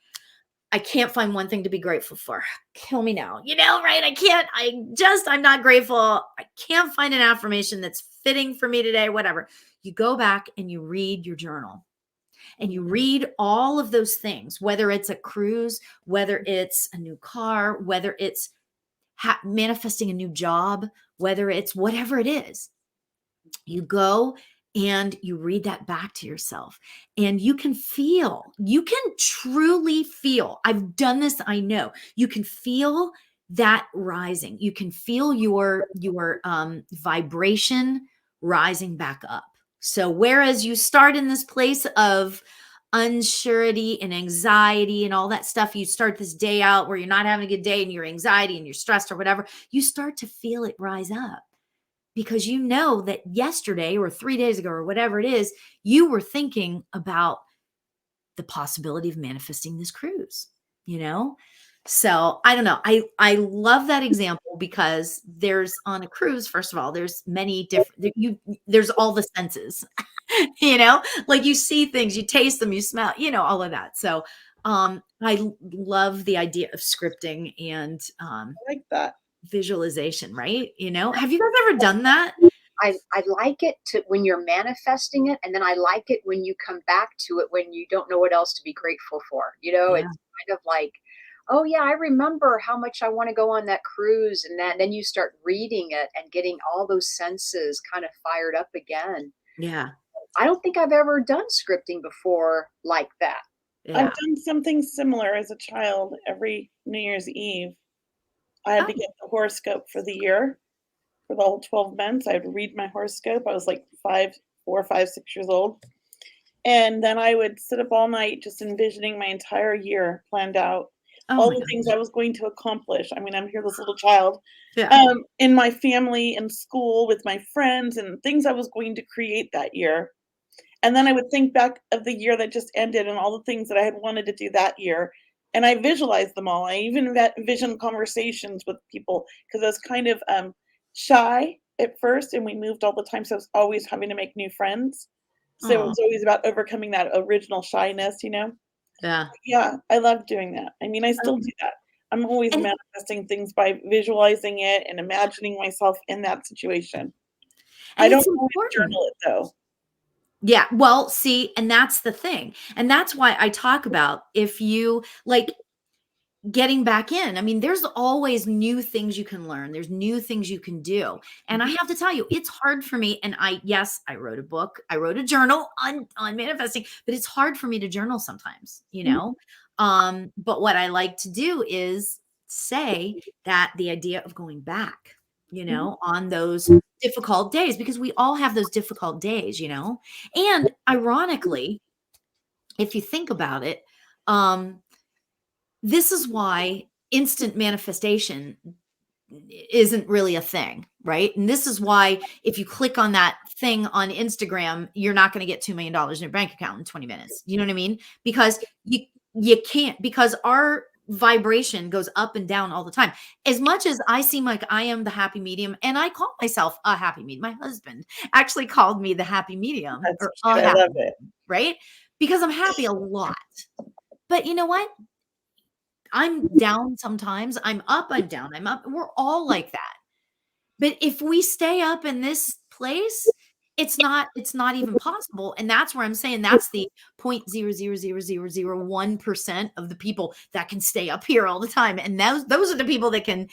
I can't find one thing to be grateful for. Kill me now, right? I'm not grateful. I can't find an affirmation that's fitting for me today, whatever. You go back and you read your journal and you read all of those things, whether it's a cruise, whether it's a new car, whether it's manifesting a new job, whether it's whatever it is. You go and you read that back to yourself and you can truly feel. I've done this. I know you can feel that rising. You can feel your vibration rising back up. So whereas you start in this place of unsurety and anxiety and all that stuff, you start this day out where you're not having a good day and you're anxiety and you're stressed or whatever, you start to feel it rise up. Because you know that yesterday or 3 days ago or whatever it is, you were thinking about the possibility of manifesting this cruise, So I don't know. I love that example because there's on a cruise, first of all, there's many different, there's all the senses, like you see things, you taste them, you smell, all of that. So I love the idea of scripting and I like that. visualization, right? Have you guys ever done that? I like it when you're manifesting it, and then I like it when you come back to it when you don't know what else to be grateful for. Yeah. It's kind of like, oh yeah, I remember how much I want to go on that cruise, and then you start reading it and getting all those senses kind of fired up again. Yeah. I don't think I've ever done scripting before like that. I've Yeah. done something similar as a child. Every New Year's Eve, I had to get the horoscope for the year, for the whole 12 months. I would read my horoscope. I was like 4, 5, 6 years old. And then I would sit up all night just envisioning my entire year planned out, all the things I was going to accomplish. I mean, I'm here, this little child, in my family and school with my friends and things I was going to create that year. And then I would think back of the year that just ended and all the things that I had wanted to do that year. And I visualized them all. I even envisioned conversations with people because I was kind of shy at first, and we moved all the time. So I was always having to make new friends. So it was always about overcoming that original shyness, Yeah. Yeah, I love doing that. I mean, I still do that. I'm always manifesting things by visualizing it and imagining myself in that situation. I don't always journal it though. Yeah. Well, see, and that's the thing. And that's why I talk about if you like getting back in. I mean, there's always new things you can learn. There's new things you can do. And I have to tell you, it's hard for me. And I wrote a book. I wrote a journal on manifesting, but it's hard for me to journal sometimes, but what I like to do is say that the idea of going back, on those difficult days, because we all have those difficult days, and ironically, if you think about it, this is why instant manifestation isn't really a thing, right? And this is why if you click on that thing on Instagram, you're not going to get $2 million in your bank account in 20 minutes. You know what I mean? Because you can't, because our vibration goes up and down all the time. As much as I seem like I am the happy medium, and I call myself a happy medium. My husband actually called me the happy medium. I love it. Right? Because I'm happy a lot. But you know what? I'm down sometimes. I'm up, I'm down, I'm up. We're all like that. But if we stay up in this place, it's not even possible. And that's where I'm saying that's the 0.0000001% of the people that can stay up here all the time. And those are the people that can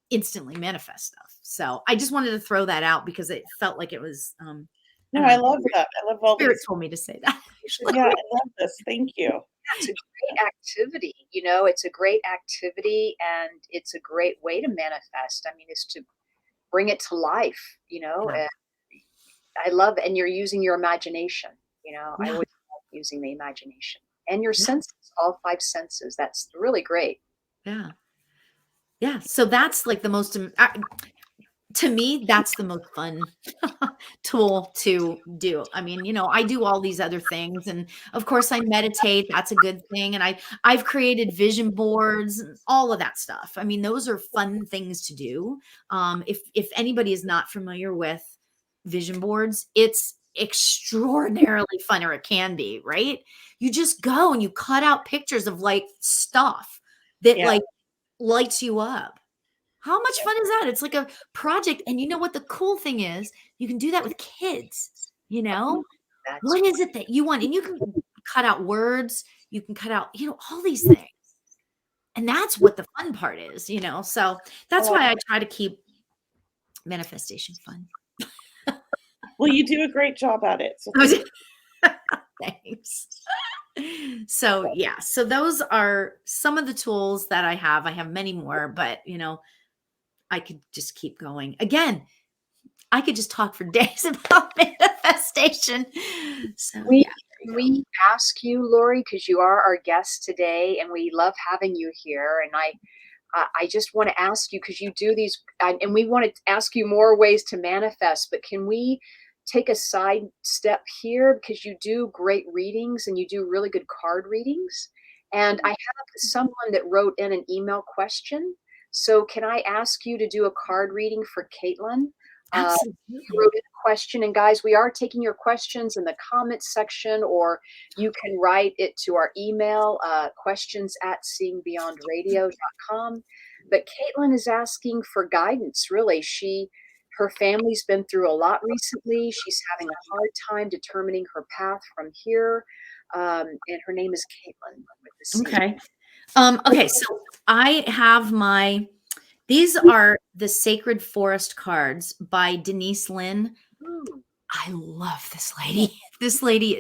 instantly manifest stuff. So I just wanted to throw that out because it felt like it was no, I love that. I love all Spirit this. told me to say that. Yeah, I love this. Thank you. It's a great activity. It's a great activity, and it's a great way to manifest. I mean, it's to bring it to life, and I love, and you're using your imagination, I always love using the imagination and your senses, all 5 senses. That's really great. Yeah. Yeah. So that's like the most, to me, that's the most fun tool to do. I mean, I do all these other things, and of course I meditate. That's a good thing. And I've created vision boards and all of that stuff. I mean, those are fun things to do. If anybody is not familiar with vision boards, it's extraordinarily fun, or it can be, right? You just go and you cut out pictures of like stuff that like lights you up. How much fun is that? It's like a project. And you know what the cool thing is? You can do that with kids, What is it that you want? And you can cut out words. You can cut out, all these things. And that's what the fun part is, So that's why I try to keep manifestation fun. Well, you do a great job at it. So thanks. So yeah, so those are some of the tools that I have. I have many more, but I could just keep going. Again, I could just talk for days about manifestation. So we ask you, Lauri, because you are our guest today, and we love having you here. And I just want to ask you, because you do these, and we want to ask you more ways to manifest, but can we take a side step here, because you do great readings and you do really good card readings. And I have someone that wrote in an email question. So can I ask you to do a card reading for Caitlin? Absolutely. You wrote in a question, and guys, we are taking your questions in the comments section, or you can write it to our email, questions@seeingbeyondradio.com. But Caitlin is asking for guidance, really. Her family's been through a lot recently. She's having a hard time determining her path from here. And her name is Caitlin with the C. Okay. Okay, so I have these are the Sacred Forest cards by Denise Lynn. Ooh. I love this lady. This lady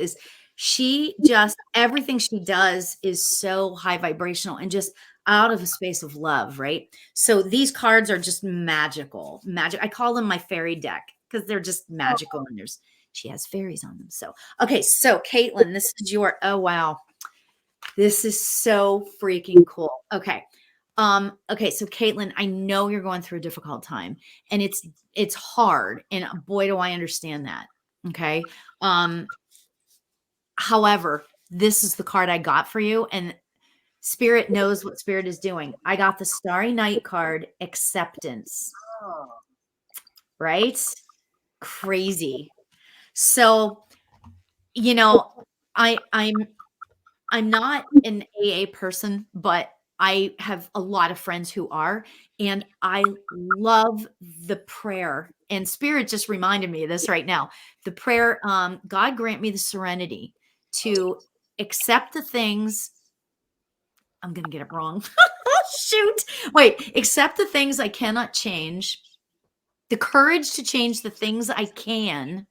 everything she does is so high vibrational and just out of a space of love, right? So these cards are just magical. I call them my fairy deck because they're just magical, and she has fairies on them. So, okay. So Caitlin, this is oh, wow. This is so freaking cool. Okay. Okay. So Caitlin, I know you're going through a difficult time, and it's hard. And boy, do I understand that. Okay. However, this is the card I got for you, and Spirit knows what Spirit is doing. I got the Starry Night card, Acceptance. Oh. Right? Crazy. So, you know, I'm not an AA person, but I have a lot of friends who are, and I love the prayer. And Spirit just reminded me of this right now. The prayer, God grant me the serenity to accept the things. I'm going to get it wrong. Shoot. Wait, accept the things I cannot change, the courage to change the things I can,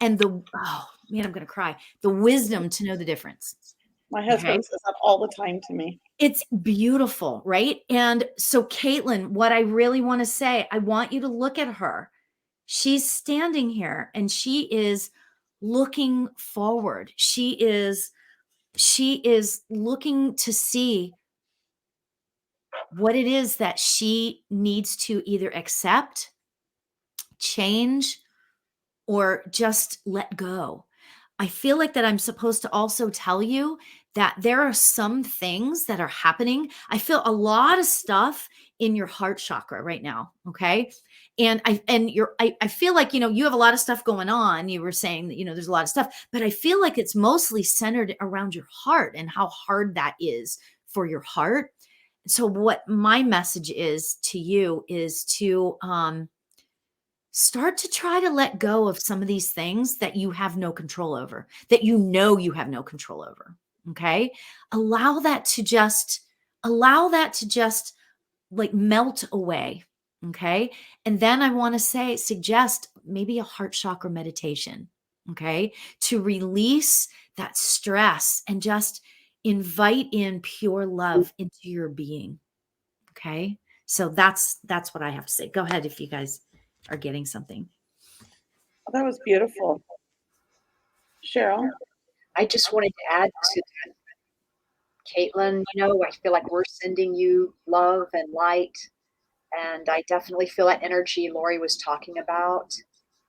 and oh man, I'm going to cry, the wisdom to know the difference. My husband says that all the time to me. It's beautiful, right? And so, Caitlin, what I really want to say, I want you to look at her. She's standing here and she is looking forward. She is looking to see what it is that she needs to either accept, change, or just let go. I feel like that I'm supposed to also tell you that there are some things that are happening. I feel a lot of stuff in your heart chakra right now. Okay. And I feel like, you have a lot of stuff going on. You were saying that, there's a lot of stuff, but I feel like it's mostly centered around your heart and how hard that is for your heart. So what my message is to you is to, start to try to let go of some of these things that you have no control over, that you have no control over. Okay. Allow that to just like melt away. Okay. And then I want to suggest maybe a heart chakra meditation. Okay. To release that stress and just invite in pure love into your being. Okay. So that's what I have to say. Go ahead if you guys are getting something. Oh, that was beautiful. Cheryl? I just wanted to add to that, Caitlin, I feel like we're sending you love and light, and I definitely feel that energy Lauri was talking about.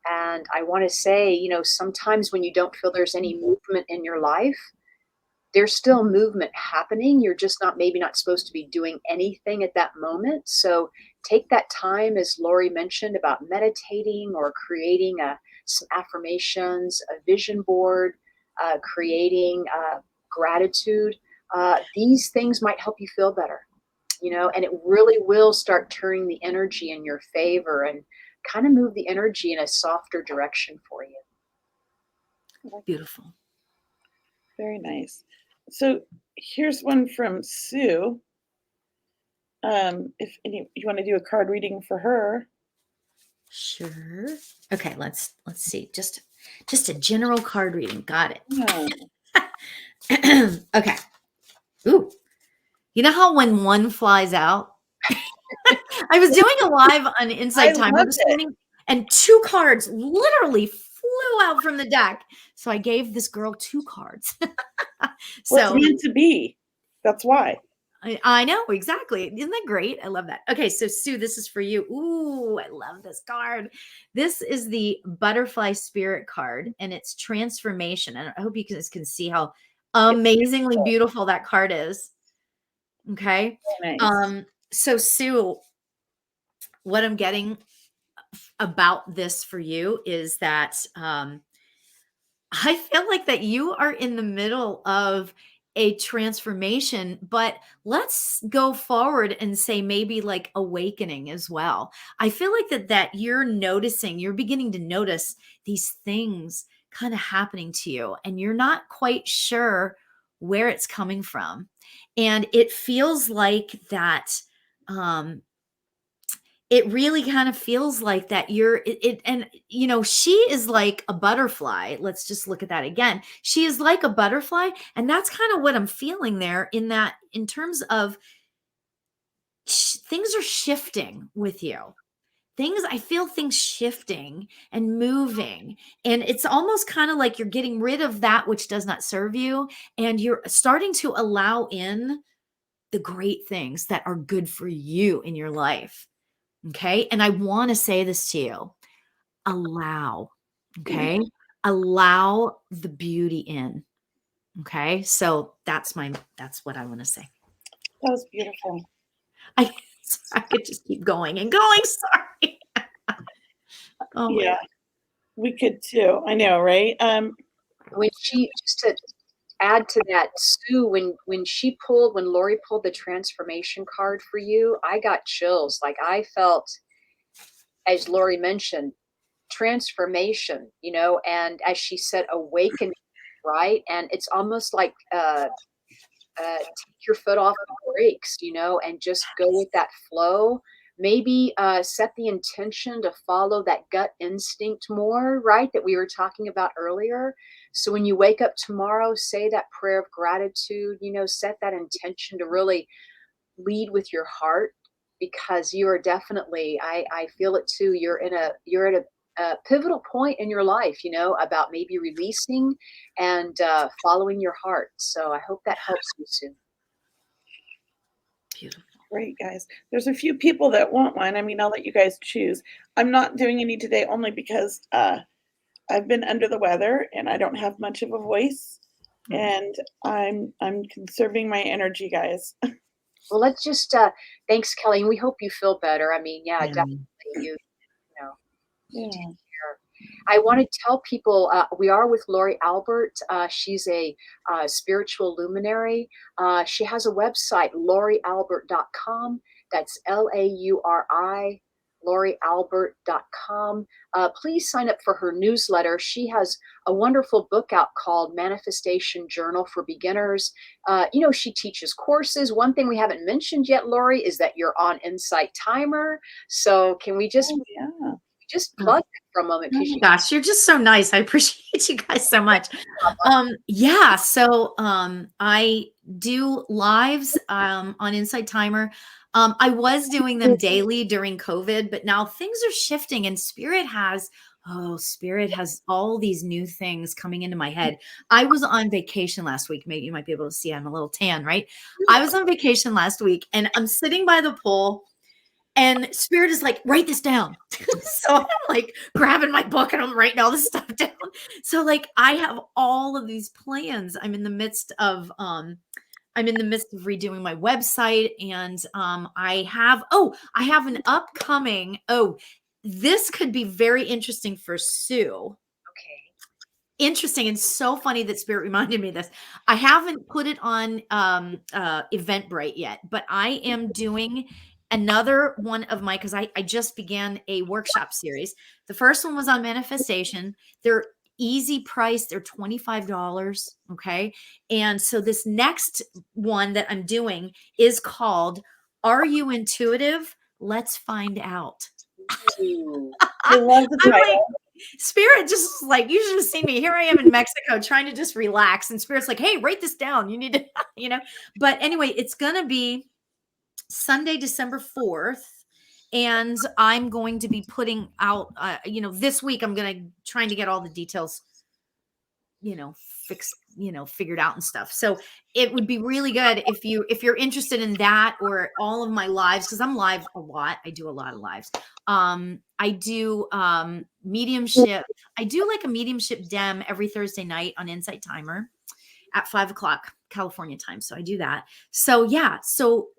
And I want to say, sometimes when you don't feel there's any movement in your life, there's still movement happening. You're just maybe not supposed to be doing anything at that moment. So take that time, as Lauri mentioned, about meditating or creating some affirmations, a vision board, creating gratitude. These things might help you feel better, and it really will start turning the energy in your favor and kind of move the energy in a softer direction for you. Beautiful. Very nice. So here's one from Sue. If you want to do a card reading for her. Sure. Okay, let's see. Just a general card reading. Got it. Yeah. Okay. Ooh. You know how when one flies out? I was doing a live on Inside Timer this morning, and 2 cards literally flew out from the deck. So I gave this girl 2 cards. Well, it's meant to be. That's why. I know, exactly. Isn't that great? I love that. Okay, so Sue, this is for you. Ooh, I love this card. This is the Butterfly Spirit card, and it's transformation. And I hope you guys can see how amazingly beautiful that card is. Okay. Nice. So Sue, what I'm getting about this for you is that I feel like that you are in the middle of a transformation, but let's go forward and say maybe like awakening as well. I feel like that you're beginning to notice these things kind of happening to you, and you're not quite sure where it's coming from. And it feels like that it really kind of feels like that and she is like a butterfly. Let's just look at that again. She is like a butterfly, and that's kind of what I'm feeling there, in terms of things are shifting with you. I feel things shifting and moving, and it's almost kind of like you're getting rid of that which does not serve you, and you're starting to allow in the great things that are good for you in your life. Okay. And I want to say this to you: allow. Okay. Allow the beauty in. Okay. So that's what I want to say. That was beautiful. I could just keep going and going. Sorry. Oh, yeah, we could too. I know, right? When just to add to that, Sue, when Lauri pulled the transformation card for you, I got chills. Like, I felt, as Lauri mentioned, transformation, and as she said, awakening, right? And it's almost like take your foot off the brakes, and just go with that flow. Maybe set the intention to follow that gut instinct more, right? That we were talking about earlier. So when you wake up tomorrow, say that prayer of gratitude, set that intention to really lead with your heart, because you are definitely, I feel it too. You're at a pivotal point in your life, about maybe releasing and following your heart. So I hope that helps you, Sue. beautiful. Great, guys. There's a few people that want one. I mean, I'll let you guys choose. I'm not doing any today only because I've been under the weather and I don't have much of a voice, and I'm conserving my energy, guys. Well, let's just thanks, Kelley, and we hope you feel better. I mean, yeah. Definitely, Yeah. take care. I want to tell people we are with Lauri Albert. She's a spiritual luminary. She has a website, laurialbert.com. That's Lauri, laurialbert.com. Please sign up for her newsletter. She has a wonderful book out called Manifestation Journal for Beginners. She teaches courses. One thing we haven't mentioned yet, Lauri, is that you're on Insight Timer. So can we just plug it for a moment? Oh gosh, you're just so nice. I appreciate you guys so much. So I do lives on Insight Timer. I was doing them daily during COVID, but now things are shifting, and Spirit has all these new things coming into my head. I was on vacation last week. Maybe you might be able to see I'm a little tan, right? I was on vacation last week, and I'm sitting by the pool, and Spirit is like, write this down. So I'm like grabbing my book and I'm writing all this stuff down. So like I have all of these plans. I'm in the midst of redoing my website, and I have an upcoming, this could be very interesting for Sue. Okay. Interesting, and so funny that Spirit reminded me of this. I haven't put it on Eventbrite yet, but I am doing another one of because I just began a workshop series. The first one was on manifestation. They're easy price. They're $25. Okay. And so this next one that I'm doing is called Are You Intuitive? Let's Find Out. I love the title. Spirit just like, you should have seen me. Here I am in Mexico trying to just relax. And Spirit's like, hey, write this down. You need to, But anyway, it's going to be Sunday, December 4th. And I'm going to be putting out, this week, I'm going to trying to get all the details, fixed, figured out and stuff. So it would be really good if you're interested in that, or all of my lives, because I'm live a lot. I do a lot of lives. I do mediumship. I do like a mediumship dem every Thursday night on Insight Timer at 5:00 California time. So I do that. So yeah. So,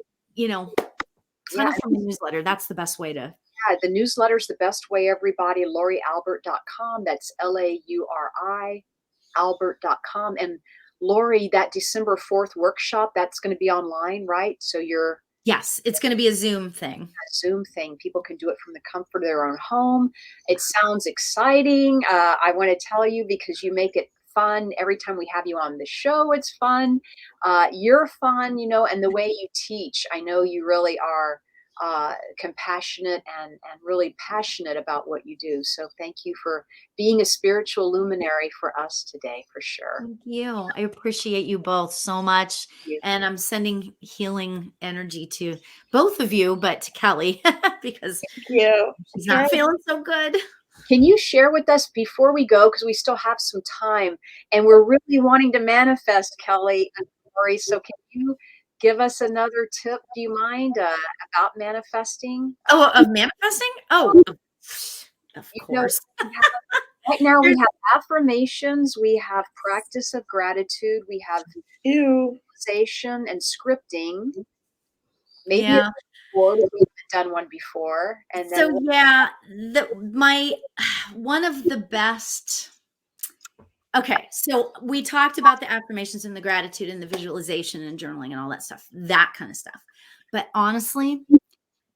kind of from the newsletter, that's the best way to Yeah, the newsletter's the best way, everybody. LauriAlbert.com. That's Lauri Albert.com. And Lauri, that December 4th workshop, that's going to be online, right? So you're Yes, it's going to be a Zoom thing. a Zoom thing. People can do it from the comfort of their own home. It sounds exciting. I want to tell you, because you make it fun. Every time we have you on the show, it's fun. You're fun, and the way you teach, I know you really are compassionate and really passionate about what you do. So thank you for being a spiritual luminary for us today, for sure. Thank you. I appreciate you both so much. You. And I'm sending healing energy to both of you, but to Kelley because she's not feeling so good. Can you share with us before we go, because we still have some time and we're really wanting to manifest, Kelley and Lauri. So can you give us another tip? Do you mind about manifesting? Oh, of manifesting? Oh, of course. Right now we have affirmations, we have practice of gratitude, we have visualization and scripting. Maybe yeah. We've done one before. And then so yeah, one of the best. Okay, so we talked about the affirmations and the gratitude and the visualization and journaling and all that stuff, that kind of stuff. But honestly,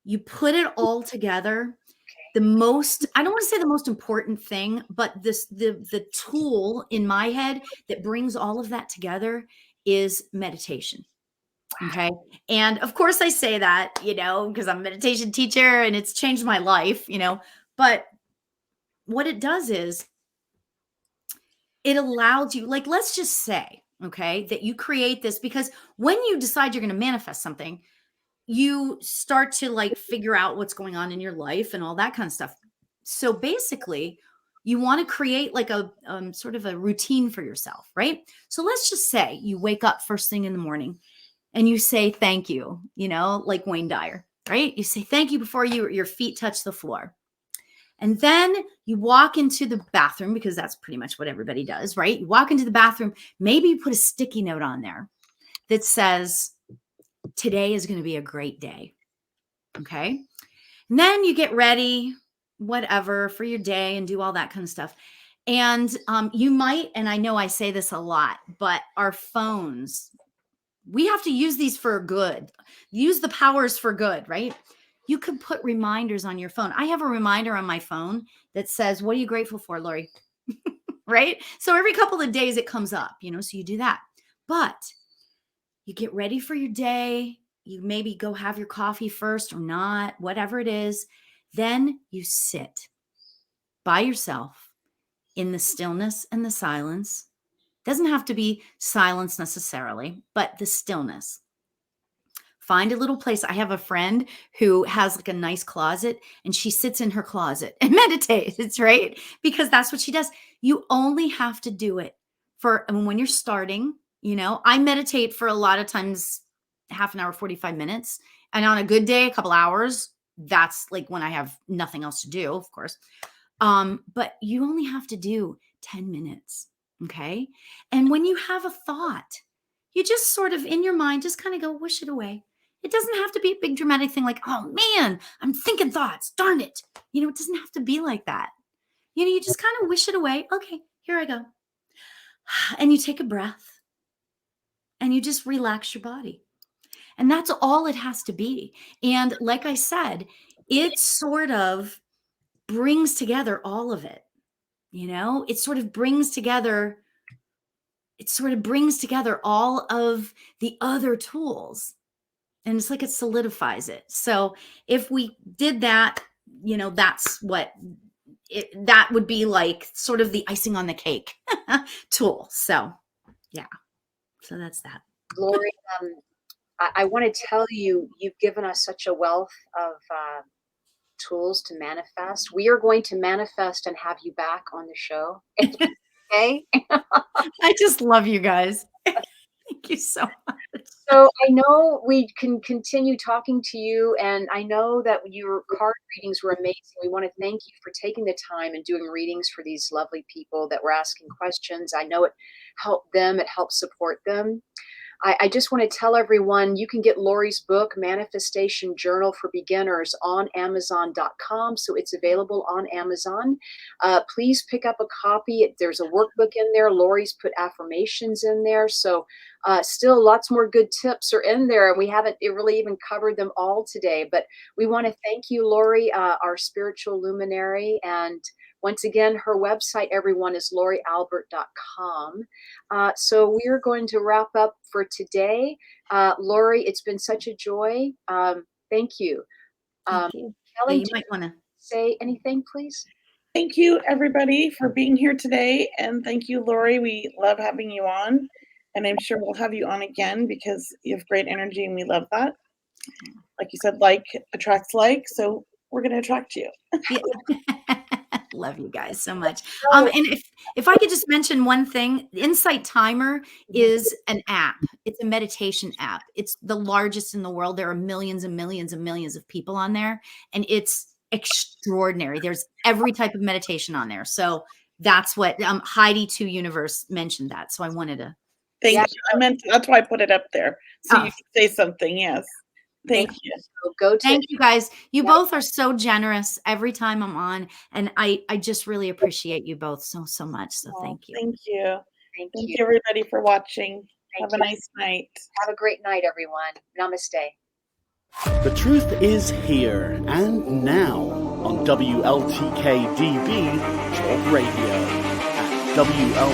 you put it all together. I don't want to say the most important thing, but the tool in my head that brings all of that together is meditation. Okay. And of course I say that, because I'm a meditation teacher and it's changed my life, but what it does is it allows you, like, let's just say, okay, that you create this, because when you decide you're going to manifest something, you start to like figure out what's going on in your life and all that kind of stuff. So basically, you want to create like a sort of a routine for yourself, right? So let's just say you wake up first thing in the morning and you say thank you, like Wayne Dyer, right? You say thank you before your feet touch the floor. And then you walk into the bathroom, because that's pretty much what everybody does, right? You walk into the bathroom, maybe you put a sticky note on there that says, today is going to be a great day. Okay. And then you get ready, whatever, for your day and do all that kind of stuff. And you might, and I know I say this a lot, but our phones, we have to use these for good, use the powers for good, right? You could put reminders on your phone. I have a reminder on my phone that says, what are you grateful for, Lauri? Right? So every couple of days it comes up, so you do that. But you get ready for your day. You maybe go have your coffee first or not, whatever it is. Then you sit by yourself in the stillness and the silence. Doesn't have to be silence necessarily, but the stillness. Find a little place. I have a friend who has like a nice closet and she sits in her closet and meditates, right? Because that's what she does. You only have to do it when you're starting, I meditate for a lot of times, half an hour, 45 minutes. And on a good day, a couple hours, that's like when I have nothing else to do, of course. But you only have to do 10 minutes. Okay. And when you have a thought, you just sort of in your mind, just kind of go wish it away. It doesn't have to be a big dramatic thing like, oh man, I'm thinking thoughts. Darn it. It doesn't have to be like that. You just kind of wish it away. Okay, here I go. And you take a breath and you just relax your body. And that's all it has to be. And like I said, it sort of brings together all of it. It sort of brings together all of the other tools. And it's like it solidifies it. So if we did that, that's what that would be like, sort of the icing on the cake tool. So yeah, so that's that. Lauri, I want to tell you, you've given us such a wealth of tools to manifest. We are going to manifest and have you back on the show. Okay. I just love you guys. Thank you so much. So I know we can continue talking to you, and I know that your card readings were amazing. We want to thank you for taking the time and doing readings for these lovely people that were asking questions. I know it helped them, it helped support them. I just want to tell everyone you can get Lauri's book, Manifestation Journal for Beginners, on Amazon.com. So it's available on Amazon. Please pick up a copy. There's a workbook in there. Lauri's put affirmations in there. So still lots more good tips are in there. And we haven't really even covered them all today. But we want to thank you, Lauri, our spiritual luminary. And once again, her website, everyone, is laurialbert.com. So we are going to wrap up for today. Lauri, it's been such a joy. Thank you. Thank you. Kelley, You might want to say anything, please? Thank you, everybody, for being here today. And thank you, Lauri. We love having you on. And I'm sure we'll have you on again because you have great energy and we love that. Like you said, like attracts like. So we're going to attract you. Yeah. Love you guys so much. And if I could just mention one thing, Insight Timer is an app. It's a meditation app. It's the largest in the world. There are millions and millions and millions of people on there, and it's extraordinary. There's every type of meditation on there. So that's what Heidi 2 Universe mentioned that. So I wanted to. Thank you. That's why I put it up there. So you can say something. Yes. Thank you. Thank you guys. You both are so generous every time I'm on. And I just really appreciate you both so much. So thank you. Thank you. Thank you, everybody, for watching. Have a nice night. Have a great night, everyone. Namaste. The truth is here and now on WLTK-DB Talk Radio at WLTKDB.com.